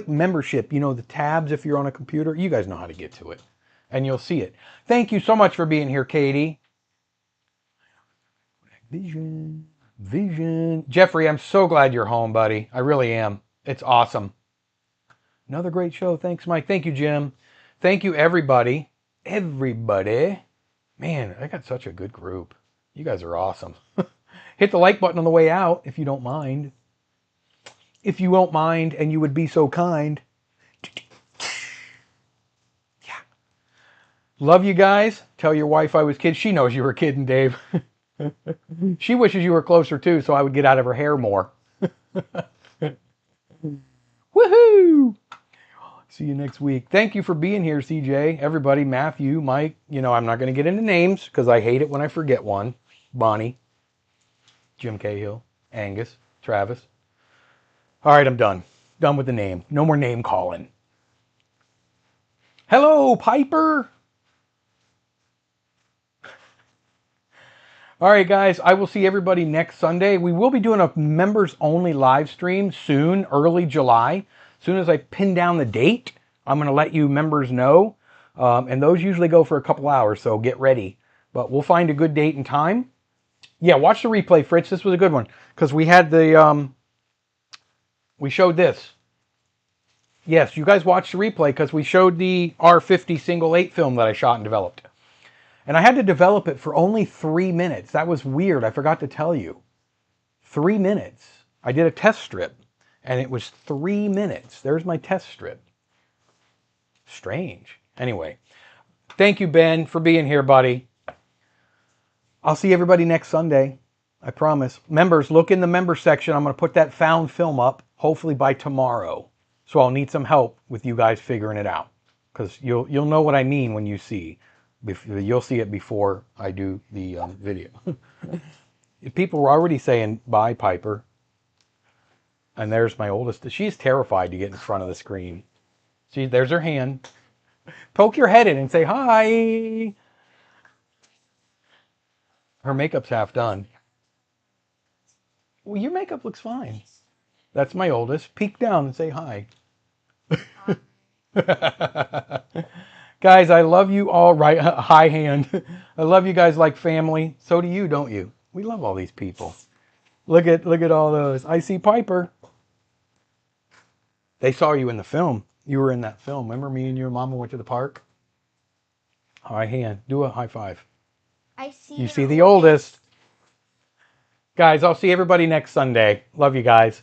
membership. You know, the tabs if you're on a computer. You guys know how to get to it. And you'll see it. Thank you so much for being here, Katie. Vision. Jeffrey, I'm so glad you're home, buddy. I really am. It's awesome. Another great show. Thanks, Mike. Thank you, Jim. Thank you, everybody. Everybody. Man, I got such a good group. You guys are awesome. Hit the like button on the way out if you don't mind. If you won't mind and you would be so kind. Yeah. Love you guys. Tell your wife I was kidding. She knows you were kidding, Dave. She wishes you were closer too, so I would get out of her hair more. Woohoo! See you next week. Thank you for being here, CJ. Everybody, Matthew, Mike. You know, I'm not going to get into names because I hate it when I forget one. Bonnie, Jim Cahill, Angus, Travis. All right, I'm done. Done with the name. No more name calling. Hello, Piper. All right, guys, I will see everybody next Sunday. We will be doing a members-only live stream soon, early July. As soon as I pin down the date, I'm going to let you members know. And those usually go for a couple hours, so get ready. But we'll find a good date and time. Yeah, watch the replay, Fritz. This was a good one. Because we had the... we showed this. Yes, you guys watched the replay because we showed the R50 single 8 film that I shot and developed. And I had to develop it for only 3 minutes. That was weird. I forgot to tell you. 3 minutes. I did a test strip. And it was 3 minutes. There's my test strip. Strange. Anyway. Thank you, Ben, for being here, buddy. I'll see everybody next Sunday. I promise. Members, look in the member section. I'm going to put that found film up, hopefully by tomorrow. So I'll need some help with you guys figuring it out. Because you'll know what I mean when you see. You'll see it before I do the video. People were already saying, bye, Piper. And there's my oldest. She's terrified to get in front of the screen. See, there's her hand. Poke your head in and say, hi. Her makeup's half done. Well, your makeup looks fine. That's my oldest. Peek down and say hi. Guys, I love you all. Right, high hand. I love you guys like family. So do you, don't you? We love all these people. Look at all those. I see Piper. They saw you in the film. You were in that film. Remember me and your mama went to the park? High hand. Do a high five. I see. You see the oldest. Guys, I'll see everybody next Sunday. Love you guys.